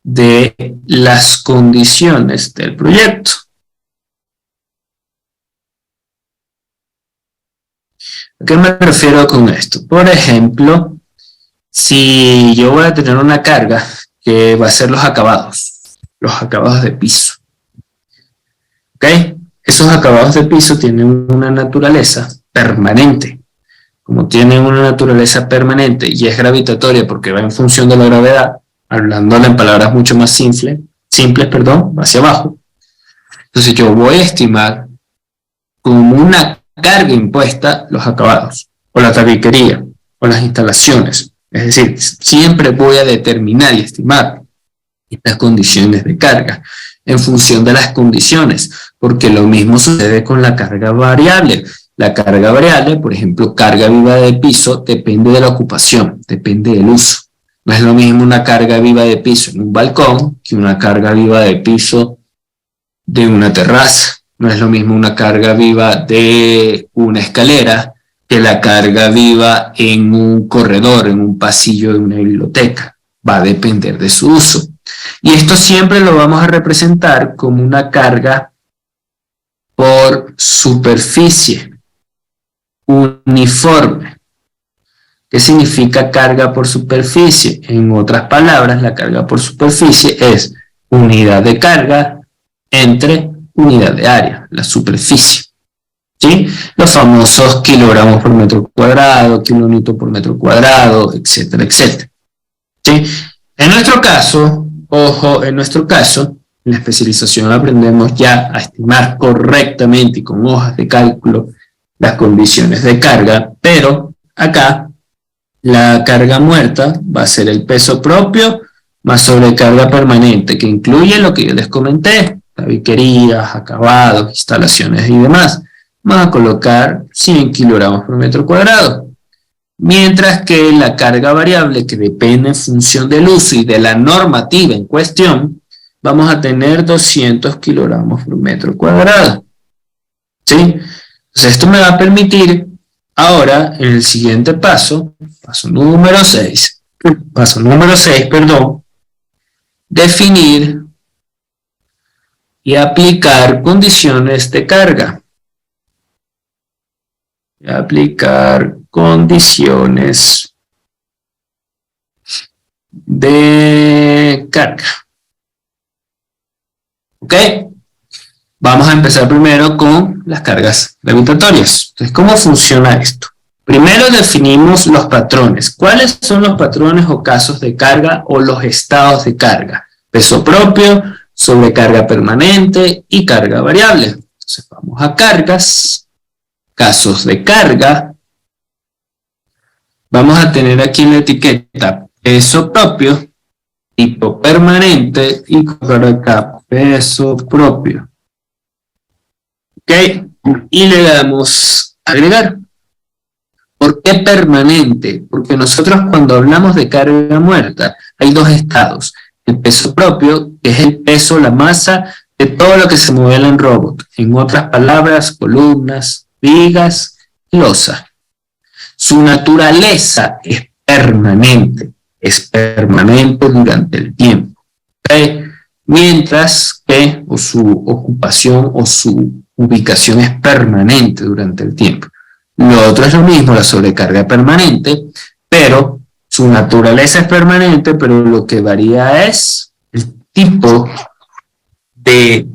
[SPEAKER 1] de las condiciones del proyecto. ¿A qué me refiero con esto? Por ejemplo, si yo voy a tener una carga que va a ser los acabados de piso. ¿Ok? Esos acabados de piso tienen una naturaleza permanente. Como tienen una naturaleza permanente y es gravitatoria porque va en función de la gravedad, hablándole en palabras mucho más simples, hacia abajo. Entonces yo voy a estimar como una carga impuesta los acabados, o la tabiquería, o las instalaciones. Es decir, siempre voy a determinar y estimar las condiciones de carga en función de las condiciones, porque lo mismo sucede con la carga variable. La carga variable, por ejemplo, carga viva de piso, depende de la ocupación, depende del uso. No es lo mismo una carga viva de piso en un balcón que una carga viva de piso de una terraza. No es lo mismo una carga viva de una escalera que la carga viva en un corredor, en un pasillo de una biblioteca. Va a depender de su uso. Y esto siempre lo vamos a representar como una carga por superficie uniforme. ¿Qué significa carga por superficie? En otras palabras, la carga por superficie es unidad de carga entre unidad de área, la superficie. ¿Sí? Los famosos kilogramos por metro cuadrado, kilonewton por metro cuadrado, etcétera, etcétera. ¿Sí? En nuestro caso, ojo, en nuestro caso, en la especialización aprendemos ya a estimar correctamente y con hojas de cálculo las condiciones de carga, pero acá la carga muerta va a ser el peso propio más sobrecarga permanente, que incluye lo que yo les comenté, tabiquerías, acabados, instalaciones y demás. Vamos a colocar 100 kilogramos por metro cuadrado. Mientras que la carga variable, que depende en función del uso y de la normativa en cuestión, vamos a tener 200 kilogramos por metro cuadrado. ¿Sí? Entonces esto me va a permitir ahora, en el siguiente paso, paso número 6, definir y aplicar condiciones de carga. Aplicar condiciones de carga. ¿Ok? Vamos a empezar primero con las cargas gravitatorias. Entonces, ¿cómo funciona esto? Primero definimos los patrones. ¿Cuáles son los patrones o casos de carga o los estados de carga? Peso propio, sobrecarga permanente y carga variable. Entonces, vamos a cargas, casos de carga. Vamos a tener aquí en la etiqueta peso propio, tipo permanente y colocar acá peso propio. ¿Ok? Y le damos agregar. ¿Por qué permanente? Porque nosotros cuando hablamos de carga muerta hay dos estados. El peso propio, que es el peso, la masa de todo lo que se modela en robot. En otras palabras, columnas, vigas, losa. Su naturaleza es permanente durante el tiempo. ¿Okay? Mientras que su ocupación o su ubicación es permanente durante el tiempo. Lo otro es lo mismo, la sobrecarga permanente, pero su naturaleza es permanente, pero lo que varía es el tipo de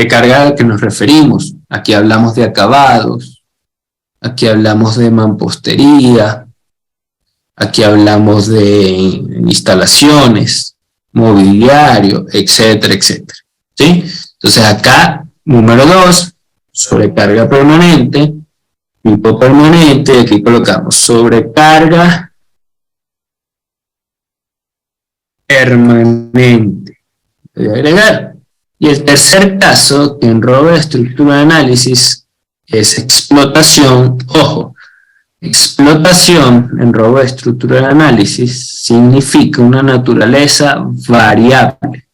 [SPEAKER 1] carga a la que nos referimos. Aquí hablamos de acabados, aquí hablamos de mampostería, aquí hablamos de instalaciones, mobiliario, etcétera, etcétera. ¿Sí? Entonces acá, número 2, sobrecarga permanente, tipo permanente, aquí colocamos sobrecarga permanente. Voy a agregar. Y el tercer caso, que en robo de estructura de análisis, es explotación. Ojo, explotación en robo de estructura de análisis significa una naturaleza variable.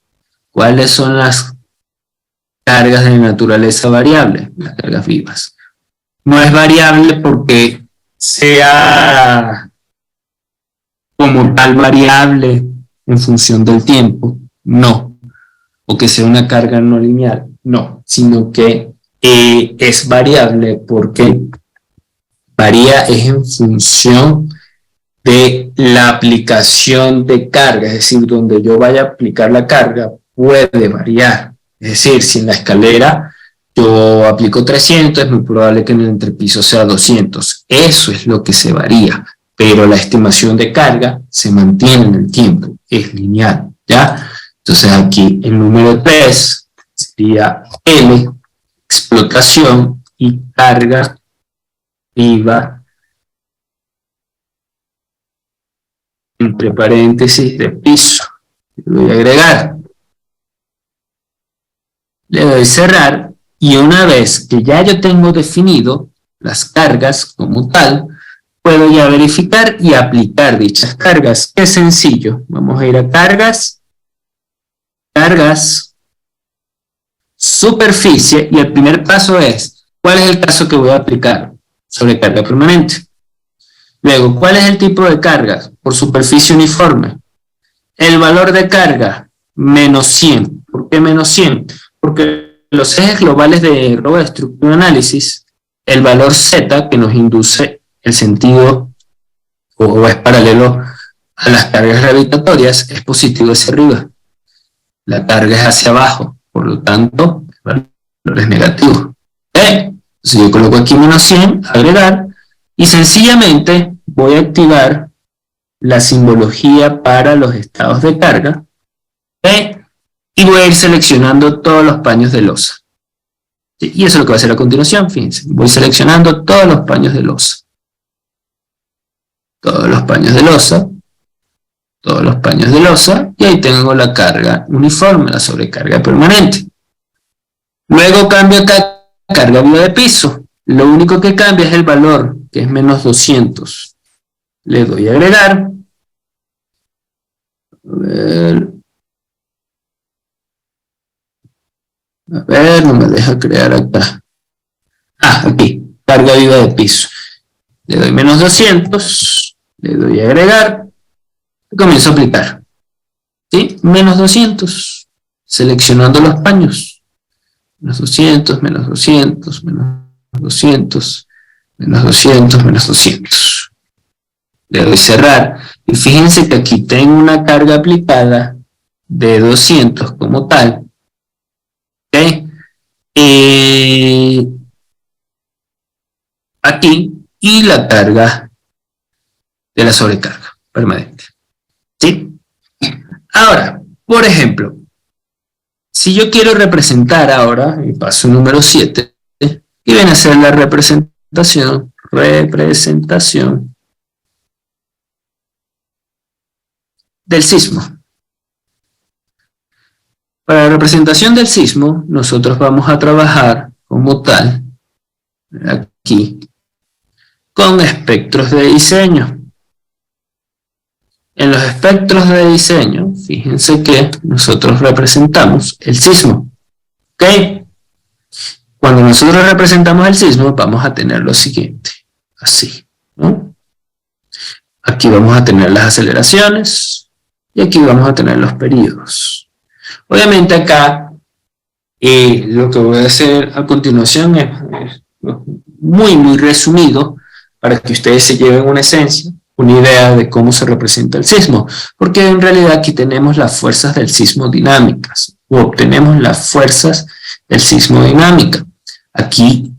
[SPEAKER 1] ¿Cuáles son las cargas de naturaleza variable? Las cargas vivas. No es variable porque sea como tal variable en función del tiempo, no. O que sea una carga no lineal, no. Sino que es variable porque varía es en función de la aplicación de carga, es decir, donde yo vaya a aplicar la carga puede variar. Es decir, si en la escalera yo aplico 300, es muy probable que en el entrepiso sea 200. Eso es lo que se varía, pero la estimación de carga se mantiene en el tiempo, es lineal, ¿ya? Entonces aquí el número 3 sería L, explotación, y carga viva, entre paréntesis, de piso. Le voy a agregar, le doy cerrar, y una vez que ya yo tengo definido las cargas como tal, puedo ya verificar y aplicar dichas cargas. Es sencillo. Vamos a ir a cargas, cargas, superficie, y el primer paso es, ¿cuál es el caso que voy a aplicar? Sobrecarga permanente. Luego, ¿cuál es el tipo de cargas? Por superficie uniforme. El valor de carga, menos 100. ¿Por qué menos 100? Porque los ejes globales de Rho de estructura de análisis, el valor Z que nos induce el sentido o es paralelo a las cargas gravitatorias es positivo hacia arriba. La carga es hacia abajo, por lo tanto, el valor es negativo. Entonces yo coloco aquí menos 100, agregar, y sencillamente voy a activar la simbología para los estados de carga, y voy a ir seleccionando todos los paños de losa. Y eso es lo que voy a hacer a continuación, fíjense. Voy seleccionando todos los paños de losa. Todos los paños de losa. Todos los paños de losa. Y ahí tengo la carga uniforme, la sobrecarga permanente. Luego cambio acá carga viva de piso. Lo único que cambia es el valor, que es menos 200. Le doy a agregar. A ver, no me deja crear acá. Aquí, carga viva de piso. Le doy menos 200, le doy a agregar, y comienzo a aplicar. ¿Sí? Menos 200, seleccionando los paños. Menos 200, menos 200, menos 200, menos 200, menos 200. Le doy cerrar, y fíjense que aquí tengo una carga aplicada de 200 como tal. ¿Ok? Aquí, y la carga de la sobrecarga permanente. ¿Sí? Ahora, por ejemplo, si yo quiero representar ahora el paso número 7, y viene a ser la representación del sismo. Para la representación del sismo, nosotros vamos a trabajar como tal, aquí, con espectros de diseño. En los espectros de diseño, fíjense que nosotros representamos el sismo. ¿Ok? Cuando nosotros representamos el sismo, vamos a tener lo siguiente, así, ¿no? Aquí vamos a tener las aceleraciones, y aquí vamos a tener los periodos. Obviamente acá, lo que voy a hacer a continuación es muy resumido, para que ustedes se lleven una esencia, una idea de cómo se representa el sismo, porque en realidad aquí tenemos las fuerzas del sismo dinámicas, o obtenemos las fuerzas del sismo dinámica. Aquí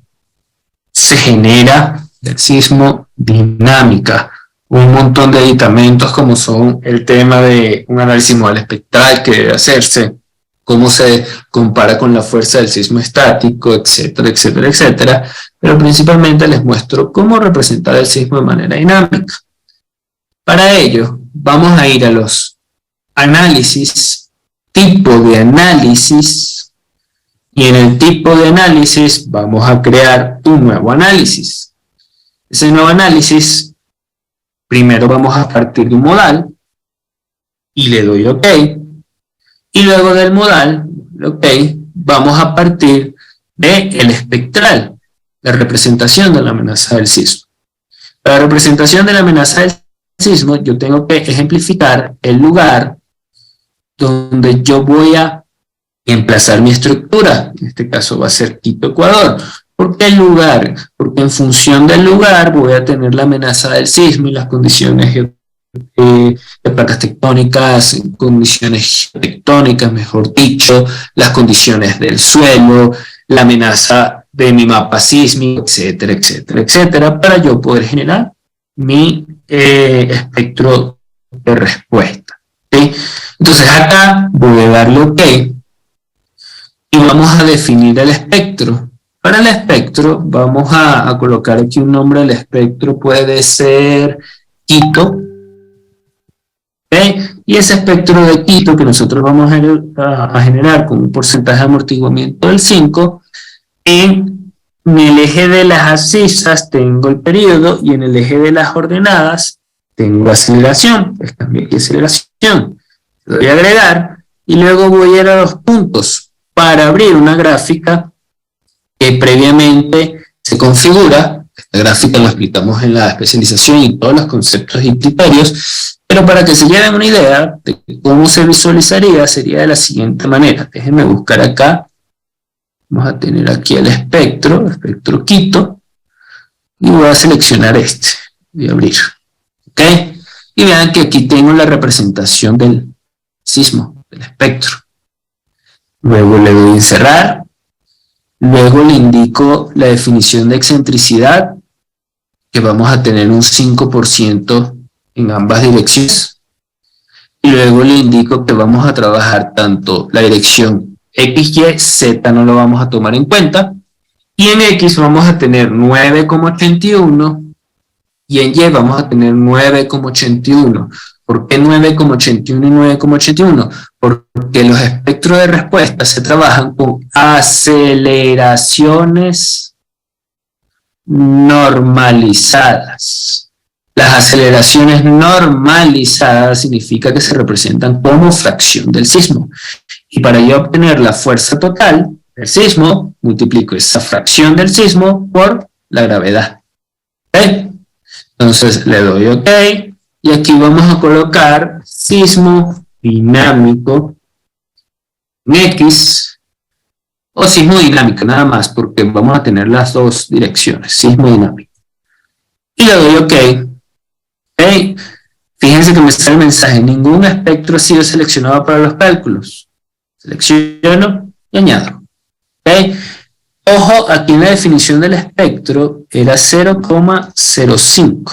[SPEAKER 1] se genera del sismo dinámica un montón de aditamentos, como son el tema de un análisis modal espectral que debe hacerse, cómo se compara con la fuerza del sismo estático, etcétera, etcétera, etcétera, pero principalmente les muestro cómo representar el sismo de manera dinámica. Para ello, vamos a ir a los análisis, tipo de análisis, y en el tipo de análisis vamos a crear un nuevo análisis. Ese nuevo análisis, primero vamos a partir de un modal, y le doy OK, y luego del modal, OK, vamos a partir del espectral. la representación de la amenaza del sismo. Para la representación de la amenaza del sismo, yo tengo que ejemplificar el lugar donde yo voy a emplazar mi estructura. En este caso va a ser Quito, Ecuador. ¿Por qué el lugar? Porque en función del lugar voy a tener la amenaza del sismo y las condiciones de placas tectónicas, condiciones tectónicas, mejor dicho, las condiciones del suelo, la amenaza de mi mapa sísmico, etcétera, etcétera, etcétera, para yo poder generar mi espectro de respuesta. ¿Sí? Entonces acá voy a darle OK y vamos a definir el espectro. Para el espectro vamos a colocar aquí un nombre del espectro, puede ser Quito. ¿Okay? Y ese espectro de Quito que nosotros vamos a generar con un porcentaje de amortiguamiento del 5, en el eje de las abscisas tengo el periodo y en el eje de las ordenadas tengo aceleración. Pues cambié aquí aceleración. Lo voy a agregar y luego voy a ir a los puntos para abrir una gráfica que previamente se configura. Esta gráfica la explicamos en la especialización y todos los conceptos y criterios, pero para que se lleven una idea de cómo se visualizaría, sería de la siguiente manera. Déjenme buscar acá. Vamos a tener aquí el espectro Quito, y voy a seleccionar este. Voy a abrir. ¿Ok? Y vean que aquí tengo la representación del sismo, del espectro. Luego le doy en cerrar. Luego le indico la definición de excentricidad, que vamos a tener un 5% en ambas direcciones. Y luego le indico que vamos a trabajar tanto la dirección X, Y, Z no lo vamos a tomar en cuenta. Y en X vamos a tener 9,81 y en Y vamos a tener 9,81. ¿Por qué 9,81 y 9,81? Porque los espectros de respuesta se trabajan con aceleraciones normalizadas. Las aceleraciones normalizadas significa que se representan como fracción del sismo. Y para yo obtener la fuerza total del sismo, multiplico esa fracción del sismo por la gravedad. ¿Okay? Entonces le doy OK. Y aquí vamos a colocar sismo dinámico en X, o sismo dinámico, nada más, porque vamos a tener las dos direcciones, sismo dinámico. Y le doy OK. ¿Okay? Fíjense que me sale el mensaje, ningún espectro ha sido seleccionado para los cálculos. Selecciono y añado. ¿Okay? Ojo, aquí en la definición del espectro era 0,05.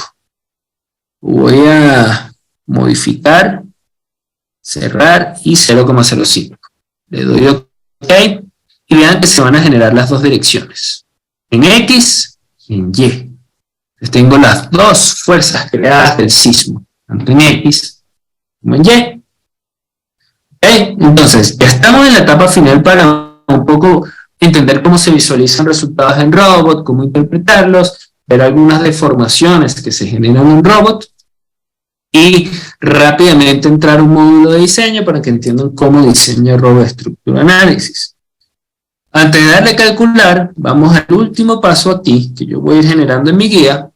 [SPEAKER 1] Voy a modificar, cerrar y 0,05. Le doy OK y vean que se van a generar las dos direcciones, en X y en Y. Entonces tengo las dos fuerzas creadas del sismo, tanto en X como en Y. ¿Okay? Entonces, ya estamos en la etapa final para un poco entender cómo se visualizan resultados en robot, cómo interpretarlos, ver algunas deformaciones que se generan en un robot y rápidamente entrar a un módulo de diseño para que entiendan cómo diseña Robot Structure Analysis. Antes de darle a calcular, vamos al último paso aquí, que yo voy a ir generando en mi guía,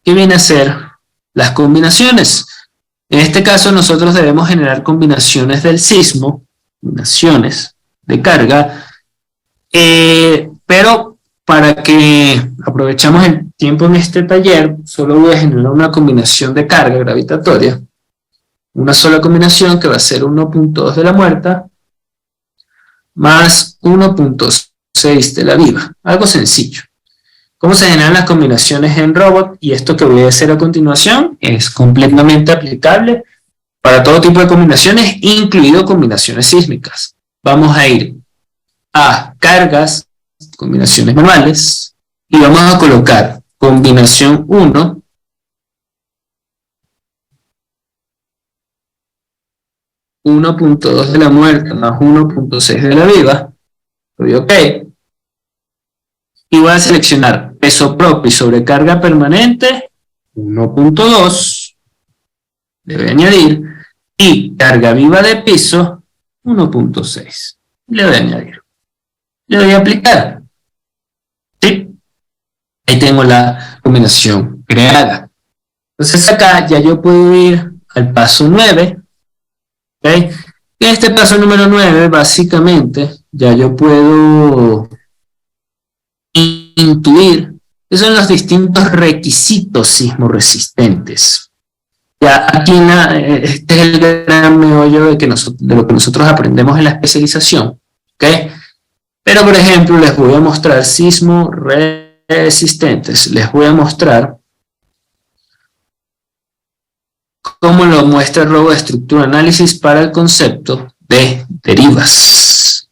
[SPEAKER 1] que viene a ser las combinaciones. En este caso nosotros debemos generar combinaciones del sismo, combinaciones de carga, pero para que aprovechemos el tiempo en este taller, solo voy a generar una combinación de carga gravitatoria, una sola combinación que va a ser 1.2 de la muerta, más 1.6 de la viva, algo sencillo. ¿Cómo se generan las combinaciones en robot? Y esto que voy a hacer a continuación es completamente aplicable para todo tipo de combinaciones, incluido combinaciones sísmicas. Vamos a ir a cargas, combinaciones manuales, y vamos a colocar combinación 1, .2 de la muerta más 1.6 de la viva, doy OK, y voy a seleccionar peso propio y sobrecarga permanente, 1.2, debe añadir, y carga viva de piso, 1.6, le doy a añadir. Le doy a aplicar. ¿Sí? Ahí tengo la combinación creada. Entonces acá ya yo puedo ir al paso 9. ¿Okay? En este paso número 9, básicamente, ya yo puedo intuir que son los distintos requisitos sismoresistentes. Ya aquí este es el gran meollo de lo que nosotros aprendemos en la especialización. ¿Okay? Pero, por ejemplo, les voy a mostrar sismoresistentes. Les voy a mostrar cómo lo muestra el robo de estructura análisis para el concepto de derivas.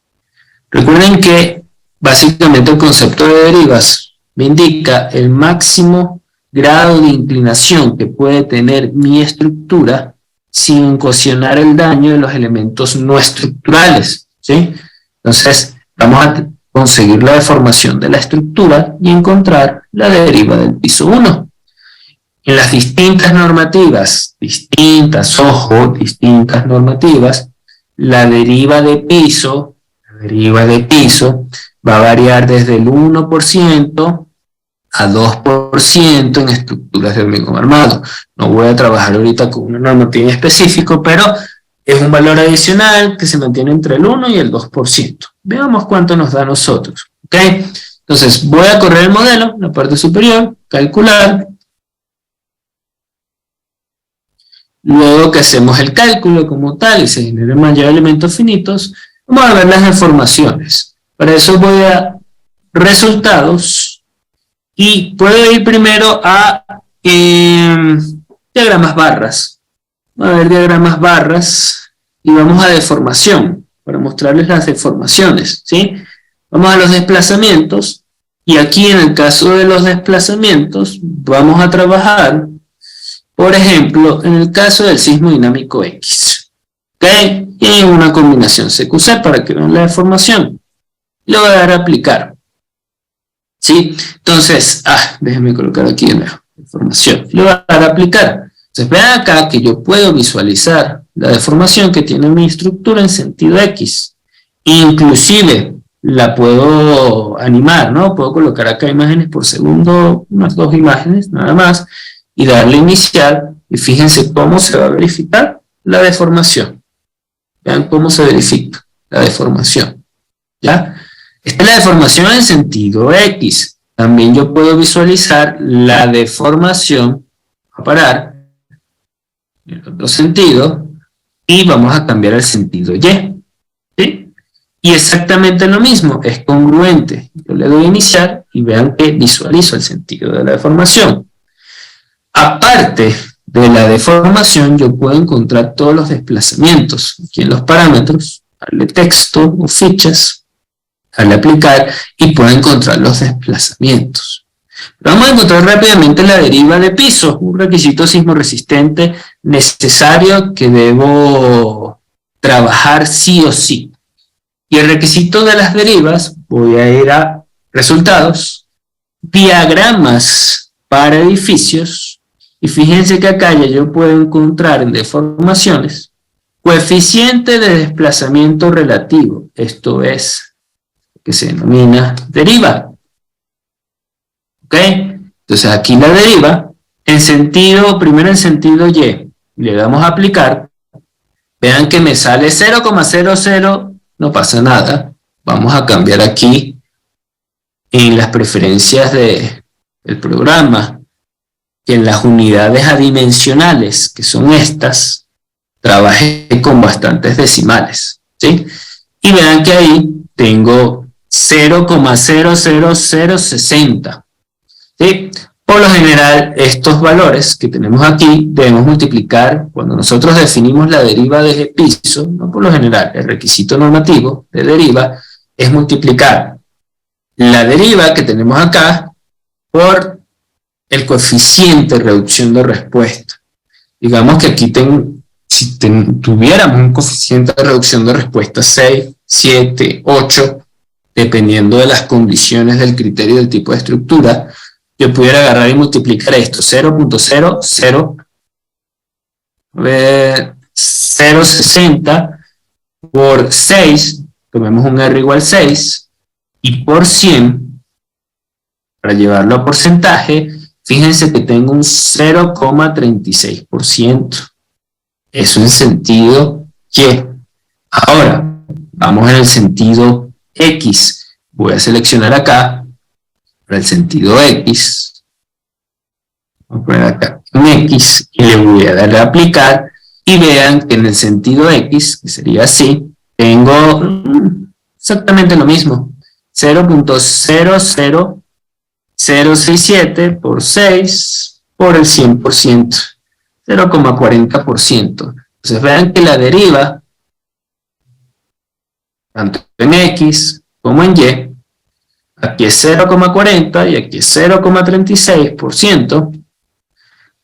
[SPEAKER 1] Recuerden que básicamente el concepto de derivas me indica el máximo grado de inclinación que puede tener mi estructura sin ocasionar el daño de los elementos no estructurales, ¿sí? Entonces, vamos a conseguir la deformación de la estructura y encontrar la deriva del piso 1. En las distintas normativas, distintas normativas, la deriva de piso va a variar desde el 1% a 2% en estructuras de hormigón armado. No voy a trabajar ahorita con una normativa en específico, pero es un valor adicional que se mantiene entre el 1 y el 2%. Veamos cuánto nos da a nosotros. ¿Okay? Entonces, voy a correr el modelo, la parte superior, calcular. Luego que hacemos el cálculo como tal y se generan mayor elementos finitos, vamos a ver las deformaciones. Para eso voy a resultados y puedo ir primero a diagramas barras. Vamos a ver diagramas barras y vamos a deformación para mostrarles las deformaciones, ¿sí? Vamos a los desplazamientos y aquí en el caso de los desplazamientos vamos a trabajar, por ejemplo, en el caso del sismo dinámico X. ¿Ok? Y hay una combinación CQC para que vean la deformación. Le voy a dar a aplicar. ¿Sí? Entonces, déjenme colocar aquí de nuevo. Deformación. Le voy a dar a aplicar. Entonces, vean acá que yo puedo visualizar la deformación que tiene mi estructura en sentido X. Inclusive, la puedo animar, ¿no? Puedo colocar acá imágenes por segundo, unas 2 imágenes, nada más, y darle iniciar, y fíjense cómo se va a verificar la deformación. Vean cómo se verifica la deformación. ¿Ya? Esta es la deformación en sentido X. También yo puedo visualizar la deformación, a parar, en el otro sentido, y vamos a cambiar el sentido Y. ¿Sí? Y exactamente lo mismo, es congruente. Yo le doy a iniciar y vean que visualizo el sentido de la deformación. Aparte de la deformación, yo puedo encontrar todos los desplazamientos. Aquí en los parámetros, darle texto o fichas, darle aplicar y puedo encontrar los desplazamientos. Pero vamos a encontrar rápidamente la deriva de piso, un requisito sismoresistente necesario que debo trabajar sí o sí. Y el requisito de las derivas, voy a ir a resultados, diagramas para edificios, y fíjense que acá ya yo puedo encontrar en deformaciones coeficiente de desplazamiento relativo, esto es lo que se denomina deriva. ¿Ok? Entonces aquí la deriva, primero en sentido Y, le damos a aplicar, vean que me sale 0,00, no pasa nada, vamos a cambiar aquí en las preferencias del programa, que en las unidades adimensionales, que son estas, trabajé con bastantes decimales, ¿sí? Y vean que ahí tengo 0,00060, ¿sí? Por lo general, estos valores que tenemos aquí debemos multiplicar, cuando nosotros definimos la deriva de piso, no por lo general, el requisito normativo de deriva es multiplicar la deriva que tenemos acá por el coeficiente de reducción de respuesta. Digamos que aquí si tuviéramos un coeficiente de reducción de respuesta 6, 7, 8, dependiendo de las condiciones del criterio del tipo de estructura, yo pudiera agarrar y multiplicar esto, 0.060 por 6, tomemos un R igual 6, y por 100, Para llevarlo a porcentaje, fíjense que tengo un 0,36%. Eso en sentido Y. Ahora, vamos en el sentido X. Voy a seleccionar acá, para el sentido X. Voy a poner acá un X y le voy a dar a aplicar. Y vean que en el sentido X, que sería así, tengo exactamente lo mismo. 0.00067 por 6 por el 100%. 0,40%. Entonces vean que la deriva, tanto en X como en Y, aquí es 0,40 y aquí es 0,36%.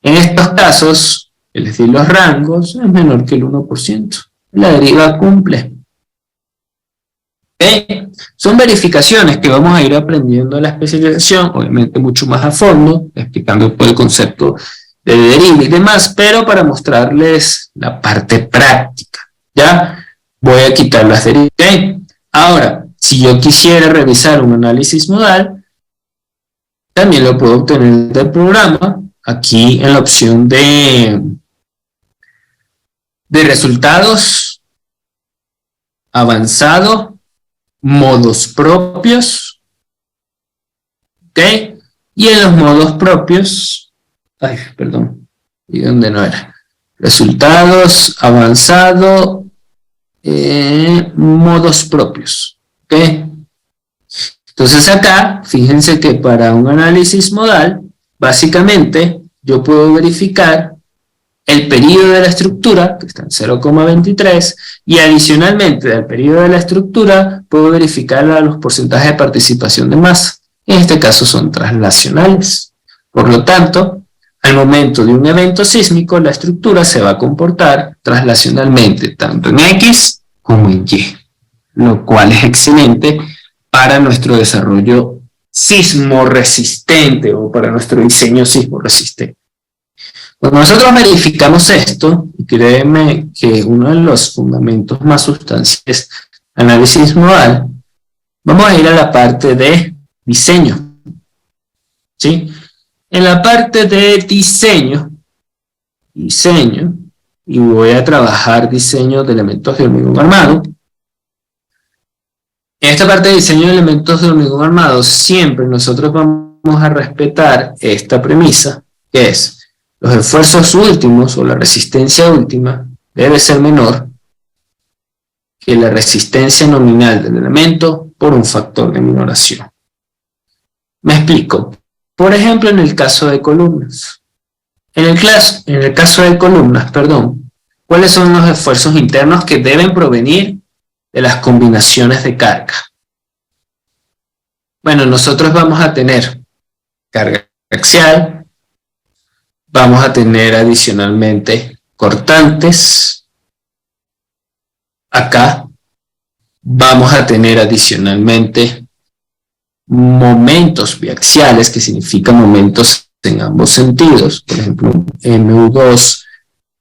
[SPEAKER 1] En estos casos, es decir, los rangos es menor que el 1%. La deriva cumple. ¿Okay? Son verificaciones que vamos a ir aprendiendo en la especialización, obviamente mucho más a fondo, explicando todo el concepto de deriva y demás, pero para mostrarles la parte práctica. ¿Ya? Voy a quitar las derivas. ¿Okay? Ahora, si yo quisiera revisar un análisis modal, también lo puedo obtener del programa, aquí en la opción de resultados, avanzado, modos propios, ¿ok? Y en los modos propios, perdón, ¿y dónde no era? Resultados, avanzado, modos propios, ¿ok? Entonces acá, fíjense que para un análisis modal, básicamente yo puedo verificar el periodo de la estructura, que está en 0,23, y adicionalmente del periodo de la estructura puedo verificar los porcentajes de participación de masa. En este caso son translacionales. Por lo tanto, al momento de un evento sísmico, la estructura se va a comportar translacionalmente, tanto en X como en Y, lo cual es excelente para nuestro desarrollo sismoresistente o para nuestro diseño sismoresistente. Cuando nosotros verificamos esto, y créeme que uno de los fundamentos más sustanciales del análisis modal, vamos a ir a la parte de diseño. ¿Sí? En la parte de diseño, y voy a trabajar diseño de elementos de hormigón armado. En esta parte de diseño de elementos de hormigón armado, siempre nosotros vamos a respetar esta premisa, que es los esfuerzos últimos o la resistencia última debe ser menor que la resistencia nominal del elemento por un factor de minoración. Me explico. Por ejemplo, en el caso de columnas. En el caso de columnas, ¿cuáles son los esfuerzos internos que deben provenir de las combinaciones de carga? Bueno, nosotros vamos a tener carga axial, vamos a tener adicionalmente cortantes, acá vamos a tener adicionalmente momentos biaxiales, que significa momentos en ambos sentidos, por ejemplo un MU2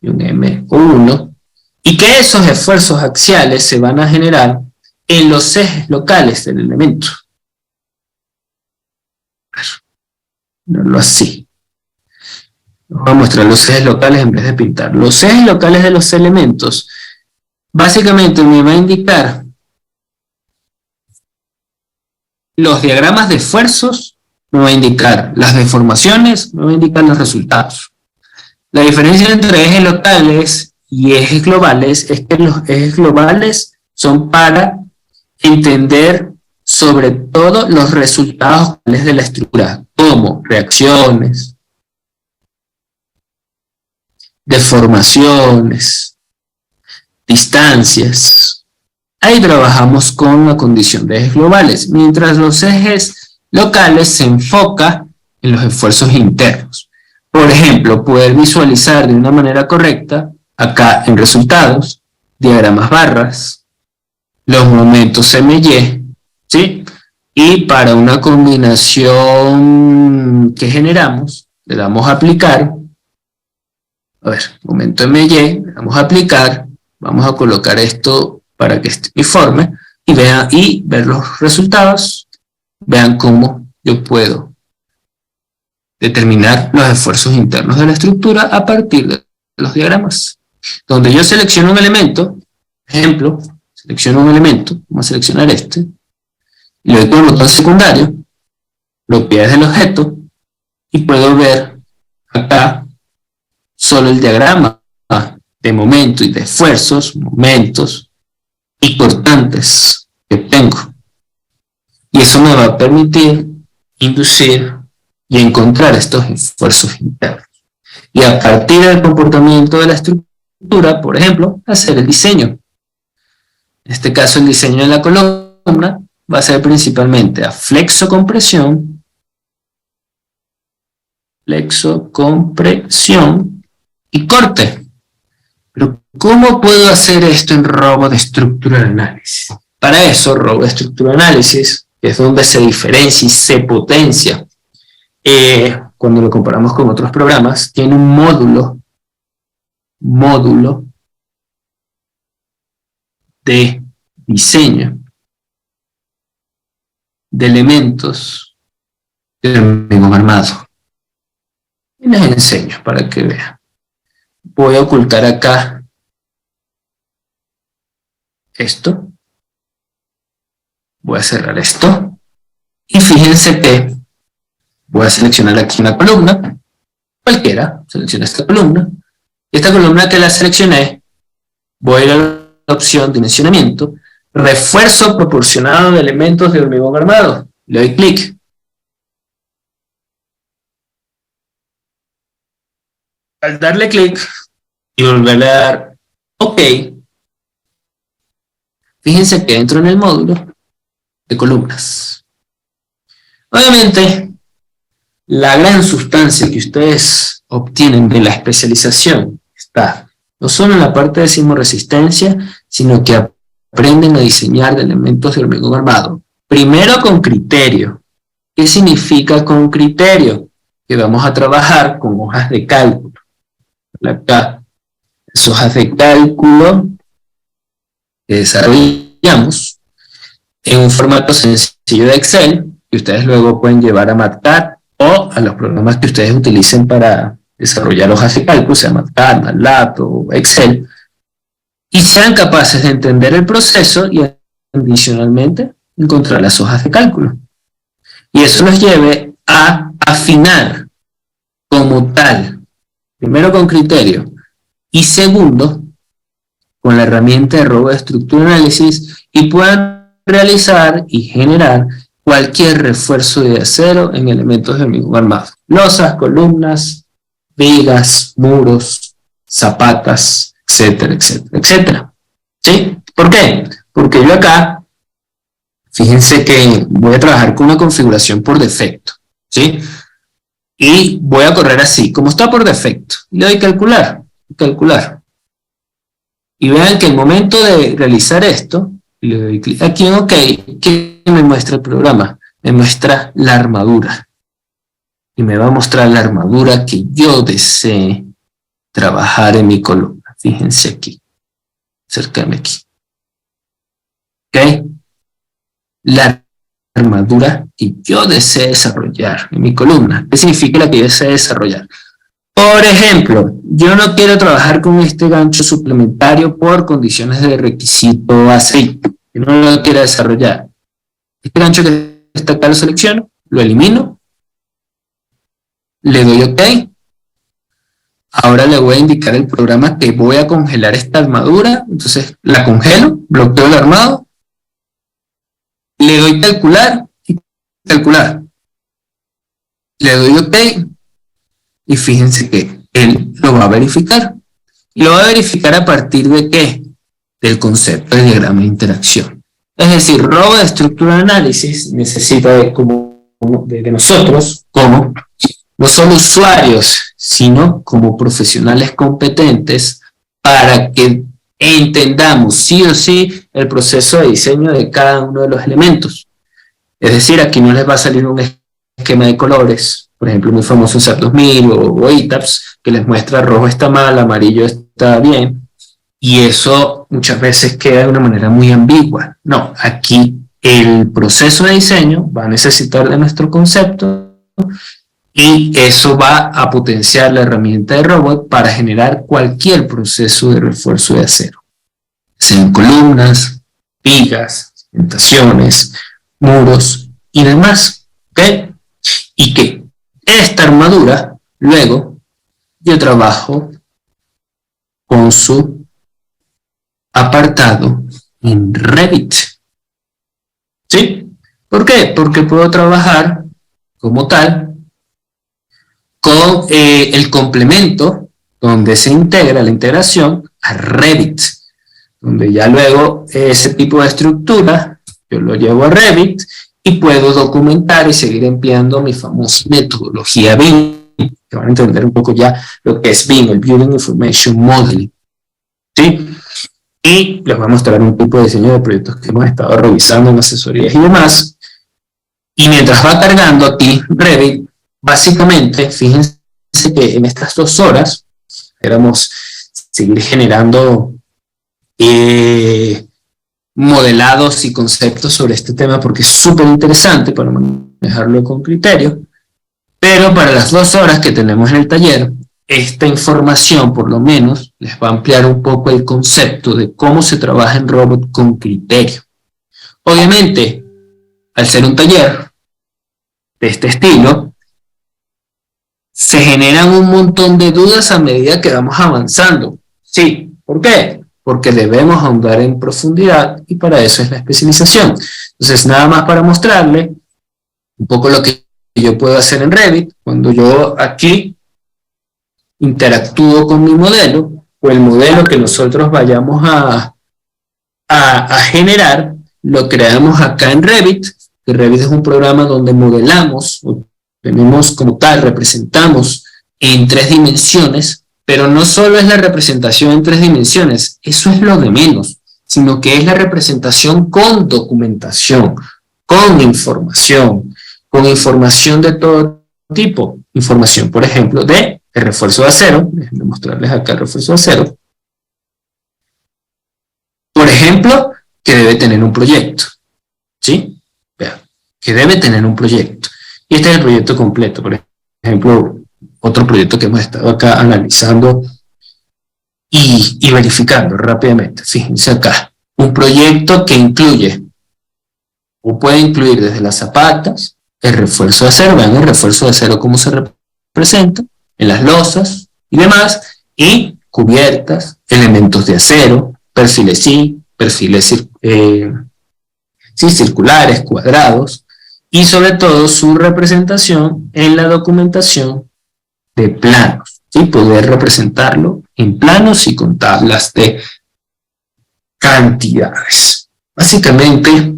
[SPEAKER 1] y un MU1, y que esos esfuerzos axiales se van a generar en los ejes locales del elemento. Verlo así. Voy a mostrar los ejes locales en vez de pintar. Los ejes locales de los elementos básicamente me va a indicar los diagramas de esfuerzos, me va a indicar las deformaciones, me va a indicar los resultados. La diferencia entre ejes locales y ejes globales es que los ejes globales son para entender sobre todo los resultados de la estructura, como reacciones, deformaciones, distancias. Ahí trabajamos con la condición de ejes globales, mientras los ejes locales se enfocan en los esfuerzos internos. Por ejemplo, poder visualizar de una manera correcta, acá en resultados, diagramas barras, los momentos MY, ¿sí? Y para una combinación que generamos, le damos a aplicar. A ver, momento MY, le damos a aplicar, vamos a colocar esto para que esté uniforme, y vean, y ver los resultados, vean cómo yo puedo determinar los esfuerzos internos de la estructura a partir de los diagramas. Donde yo selecciono un elemento, ejemplo, selecciono un elemento, vamos a seleccionar este, y le doy con el botón secundario, propiedades del objeto, y puedo ver acá solo el diagrama de momento y de esfuerzos, momentos importantes que tengo. Y eso me va a permitir inducir y encontrar estos esfuerzos internos. Y a partir del comportamiento de la estructura, por ejemplo, hacer el diseño. En este caso, el diseño de la columna va a ser principalmente a flexocompresión y corte. Pero, ¿cómo puedo hacer esto en Robot Structural Analysis? Para eso, Robot Structural Analysis, que es donde se diferencia y se potencia, cuando lo comparamos con otros programas, tiene un módulo de diseño de elementos de hormigón armado. Y les enseño para que vean. Voy a ocultar acá esto. Voy a cerrar esto. Y fíjense que voy a seleccionar aquí una columna, cualquiera, selecciono esta columna. Y esta columna que la seleccioné, voy a ir a la opción dimensionamiento, refuerzo proporcionado de elementos de hormigón armado. Le doy clic. Al darle clic y volver a dar OK, fíjense que entro en el módulo de columnas. Obviamente, la gran sustancia que ustedes obtienen de la especialización está no solo en la parte de sismoresistencia, sino que aprenden a diseñar de elementos de hormigón armado. Primero con criterio. ¿Qué significa con criterio? Que vamos a trabajar con hojas de cálculo. Acá, las hojas de cálculo que desarrollamos en un formato sencillo de Excel, que ustedes luego pueden llevar a MATLAB o a los programas que ustedes utilicen para desarrollar hojas de cálculo, sea MATLAB, MATLAB o Excel, y sean capaces de entender el proceso y adicionalmente encontrar las hojas de cálculo. Y eso nos lleve a afinar como tal, primero con criterio y segundo con la herramienta de Robot Structural Analysis, y puedan realizar y generar cualquier refuerzo de acero en elementos de hormigón armado. Losas, columnas, vigas, muros, zapatas, etcétera, etcétera, etcétera. ¿Sí? ¿Por qué? Porque yo acá, fíjense que voy a trabajar con una configuración por defecto, ¿sí? Y voy a correr así, como está por defecto. Le doy calcular, calcular. Y vean que el momento de realizar esto, le doy clic aquí en OK, ¿qué me muestra el programa? Me muestra la armadura. Y me va a mostrar la armadura que yo desee trabajar en mi columna. Fíjense aquí. Acércame aquí. ¿Ok? La armadura que yo desee desarrollar en mi columna. ¿Qué significa la que yo desee desarrollar? Por ejemplo, yo no quiero trabajar con este gancho suplementario por condiciones de requisito así. Yo no lo quiero desarrollar. Este gancho que está acá lo selecciono, lo elimino, le doy OK. Ahora le voy a indicar al programa que voy a congelar esta armadura. Entonces la congelo, bloqueo el armado, le doy calcular y calcular. Le doy OK. Y fíjense que él lo va a verificar. Y lo va a verificar a partir de ¿qué? Del concepto de diagrama de interacción. Es decir, Robot Structural Analysis necesita de nosotros como no solo usuarios, sino como profesionales competentes para que entendamos sí o sí el proceso de diseño de cada uno de los elementos. Es decir, aquí no les va a salir un esquema de colores, por ejemplo, muy famoso SAP 2000 o ETABS, que les muestra rojo está mal, amarillo está bien, y eso muchas veces queda de una manera muy ambigua. No, aquí el proceso de diseño va a necesitar de nuestro concepto y eso va a potenciar la herramienta de robot para generar cualquier proceso de refuerzo de acero. Sean columnas, vigas, cimentaciones, muros y demás. ¿Ok? Y que esta armadura, luego, yo trabajo con su apartado en Revit. ¿Sí? ¿Por qué? Porque puedo trabajar como tal con el complemento donde se integra la integración a Revit, donde ya luego ese tipo de estructura yo lo llevo a Revit y puedo documentar y seguir enviando mi famosa metodología BIM, que van a entender un poco ya lo que es BIM, el Building Information Modeling. ¿Sí? Y les voy a mostrar un tipo de diseño de proyectos que hemos estado revisando en asesorías y demás. Y mientras va cargando aquí Revit, básicamente, fíjense que en estas 2 horas queremos seguir generando modelados y conceptos sobre este tema porque es súper interesante para manejarlo con criterio, pero para las 2 horas que tenemos en el taller, esta información por lo menos les va a ampliar un poco el concepto de cómo se trabaja en robot con criterio. Obviamente, al ser un taller de este estilo, se generan un montón de dudas a medida que vamos avanzando. Sí, ¿por qué? Porque debemos ahondar en profundidad y para eso es la especialización. Entonces, nada más para mostrarle un poco lo que yo puedo hacer en Revit, cuando yo aquí interactúo con mi modelo, o el modelo que nosotros vayamos a generar, lo creamos acá en Revit, que Revit es un programa donde modelamos, o tenemos como tal, representamos en 3 dimensiones, pero no solo es la representación en 3 dimensiones, eso es lo de menos, sino que es la representación con documentación, con información de todo tipo. Información, por ejemplo, de el refuerzo de acero, déjenme mostrarles acá el refuerzo de acero. Por ejemplo, que debe tener un proyecto, ¿sí? Vean, que debe tener un proyecto. Y este es el proyecto completo, por ejemplo, otro proyecto que hemos estado acá analizando y verificando rápidamente. Fíjense acá, un proyecto que incluye, o puede incluir desde las zapatas, el refuerzo de acero, vean el refuerzo de acero cómo se representa, en las losas y demás, y cubiertas, elementos de acero, perfiles circulares, cuadrados, y sobre todo su representación en la documentación de planos, ¿sí? Poder representarlo en planos y con tablas de cantidades. Básicamente,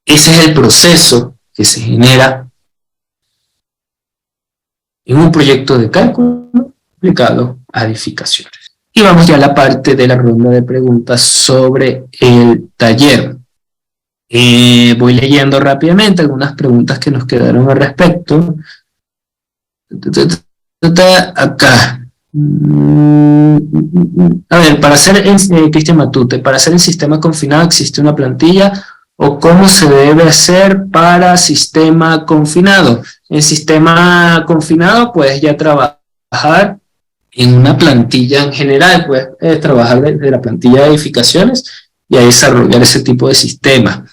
[SPEAKER 1] ese es el proceso que se genera en un proyecto de cálculo aplicado a edificaciones. Y vamos ya a la parte de la ronda de preguntas sobre el taller. Voy leyendo rápidamente algunas preguntas que nos quedaron al respecto. Acá. A ver, para hacer Cristian Matute, para hacer el sistema confinado existe una plantilla, o cómo se debe hacer para sistema confinado. En sistema confinado puedes ya trabajar en una plantilla en general, puedes trabajar desde la plantilla de edificaciones y ahí desarrollar ese tipo de sistema.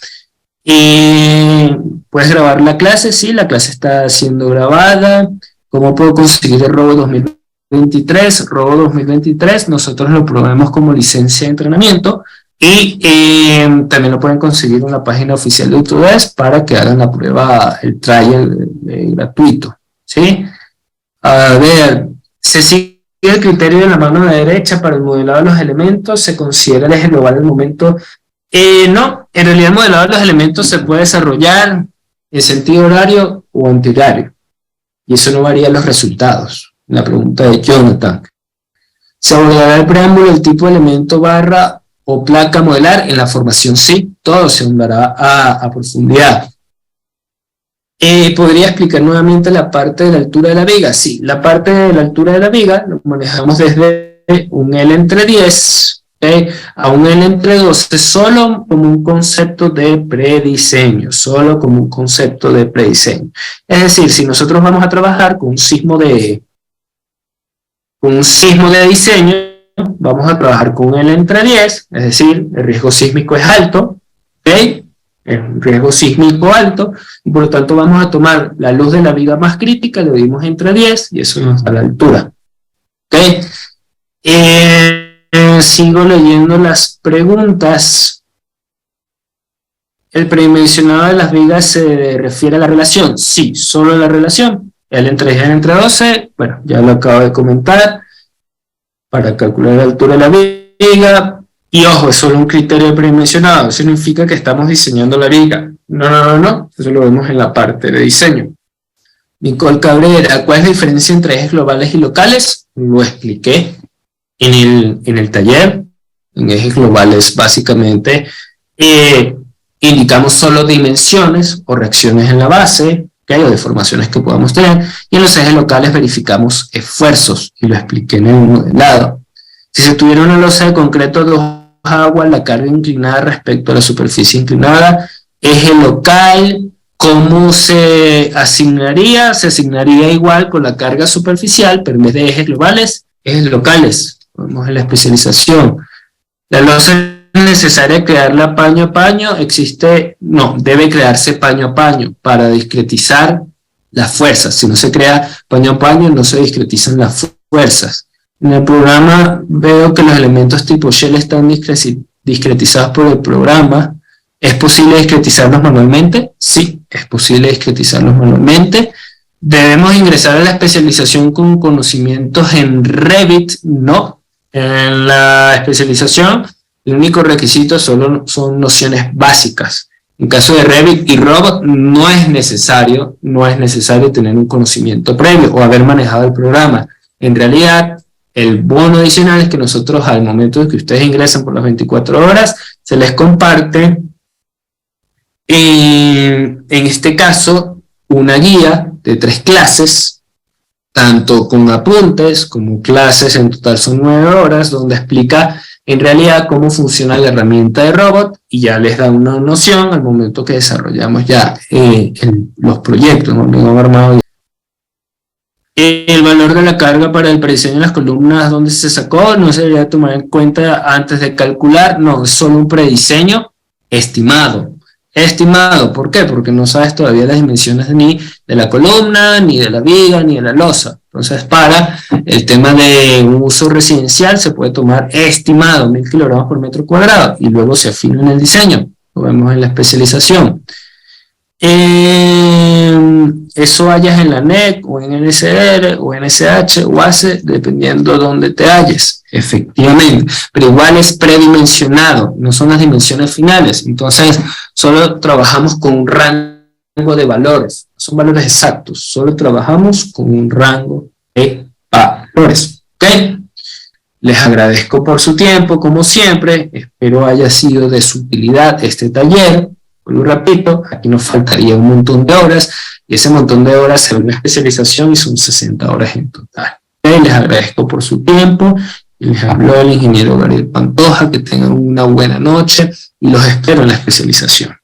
[SPEAKER 1] Puedes grabar la clase, sí, la clase está siendo grabada. ¿Cómo puedo conseguir el Robo 2023? Robo 2023 nosotros lo probamos como licencia de entrenamiento y también lo pueden conseguir en la página oficial de Autodesk para que hagan la prueba, el trial gratuito, ¿sí? A ver, se sigue el criterio de la mano derecha para el modelado de los elementos, se considera el eje global del momento. No, en realidad el modelado de los elementos se puede desarrollar en sentido horario o antihorario, y eso no varía los resultados. La pregunta de Jonathan: ¿se abordará el preámbulo, el tipo de elemento barra o placa modelar? En la formación sí, todo se ahondará a profundidad. ¿Podría explicar nuevamente la parte de la altura de la viga? Sí, la parte de la altura de la viga lo manejamos desde un L entre 10, ¿okay? Aún el entre 12 solo como un concepto de prediseño, solo como un concepto de prediseño. Es decir, si nosotros vamos a trabajar con un sismo de diseño, vamos a trabajar con el entre 10, es decir, el riesgo sísmico es alto, ¿ok? Es un riesgo sísmico alto, y por lo tanto vamos a tomar la luz de la viga más crítica, le dimos entre 10, y eso nos da la altura. ¿Ok? Sigo leyendo las preguntas. ¿El predimensionado de las vigas se refiere a la relación? Sí, solo a la relación. El entre 10 y el entre 12, bueno, ya lo acabo de comentar. Para calcular la altura de la viga, y ojo, es solo un criterio predimensionado, significa que estamos diseñando la viga. No, eso lo vemos en la parte de diseño. Nicole Cabrera, ¿cuál es la diferencia entre ejes globales y locales? Lo expliqué en el taller. En ejes globales básicamente indicamos solo dimensiones o reacciones en la base, ¿okay? O deformaciones que podamos tener, y en los ejes locales verificamos esfuerzos, y lo expliqué en el modelado. Si se tuviera una losa de concreto de agua, la carga inclinada respecto a la superficie inclinada, eje local, ¿cómo se asignaría? Se asignaría igual con la carga superficial, pero en vez de ejes globales, ejes locales. Vamos a la especialización. La losa es necesaria crearla paño a paño, debe crearse paño a paño para discretizar las fuerzas. Si no se crea paño a paño, no se discretizan las fuerzas. En el programa veo que los elementos tipo shell están discretizados por el programa. ¿Es posible discretizarlos manualmente? Sí, es posible discretizarlos manualmente. ¿Debemos ingresar a la especialización con conocimientos en Revit? No. En la especialización, el único requisito son nociones básicas. En caso de Revit y Robot, no es necesario tener un conocimiento previo o haber manejado el programa. En realidad, el bono adicional es que nosotros, al momento de que ustedes ingresan por las 24 horas, se les comparte, en este caso, una guía de 3 clases, tanto con apuntes como clases, en total son 9 horas, donde explica en realidad cómo funciona la herramienta de Robot, y ya les da una noción al momento que desarrollamos ya los proyectos, ¿no? El valor de la carga para el prediseño de las columnas, ¿dónde se sacó? No se debería tomar en cuenta antes de calcular. No, es solo un prediseño estimado. Estimado, ¿por qué? Porque no sabes todavía las dimensiones ni de la columna, ni de la viga, ni de la losa. Entonces, para el tema de un uso residencial se puede tomar estimado, 1000 kilogramos por metro cuadrado, y luego se afina en el diseño. Lo vemos en la especialización. Eso hallas en la NEC, o en NSR, o NSH, o ACE, dependiendo de dónde te halles, efectivamente, pero igual es predimensionado, no son las dimensiones finales. Entonces solo trabajamos con un rango de valores, no son valores exactos, solo trabajamos con un rango de valores. ¿Ok? Les agradezco por su tiempo, como siempre, espero haya sido de su utilidad este taller. Lo repito, aquí nos faltaría un montón de horas, y ese montón de horas será una especialización y son 60 horas en total. Les agradezco por su tiempo, y les habló el ingeniero Gabriel Pantoja. Que tengan una buena noche y los espero en la especialización.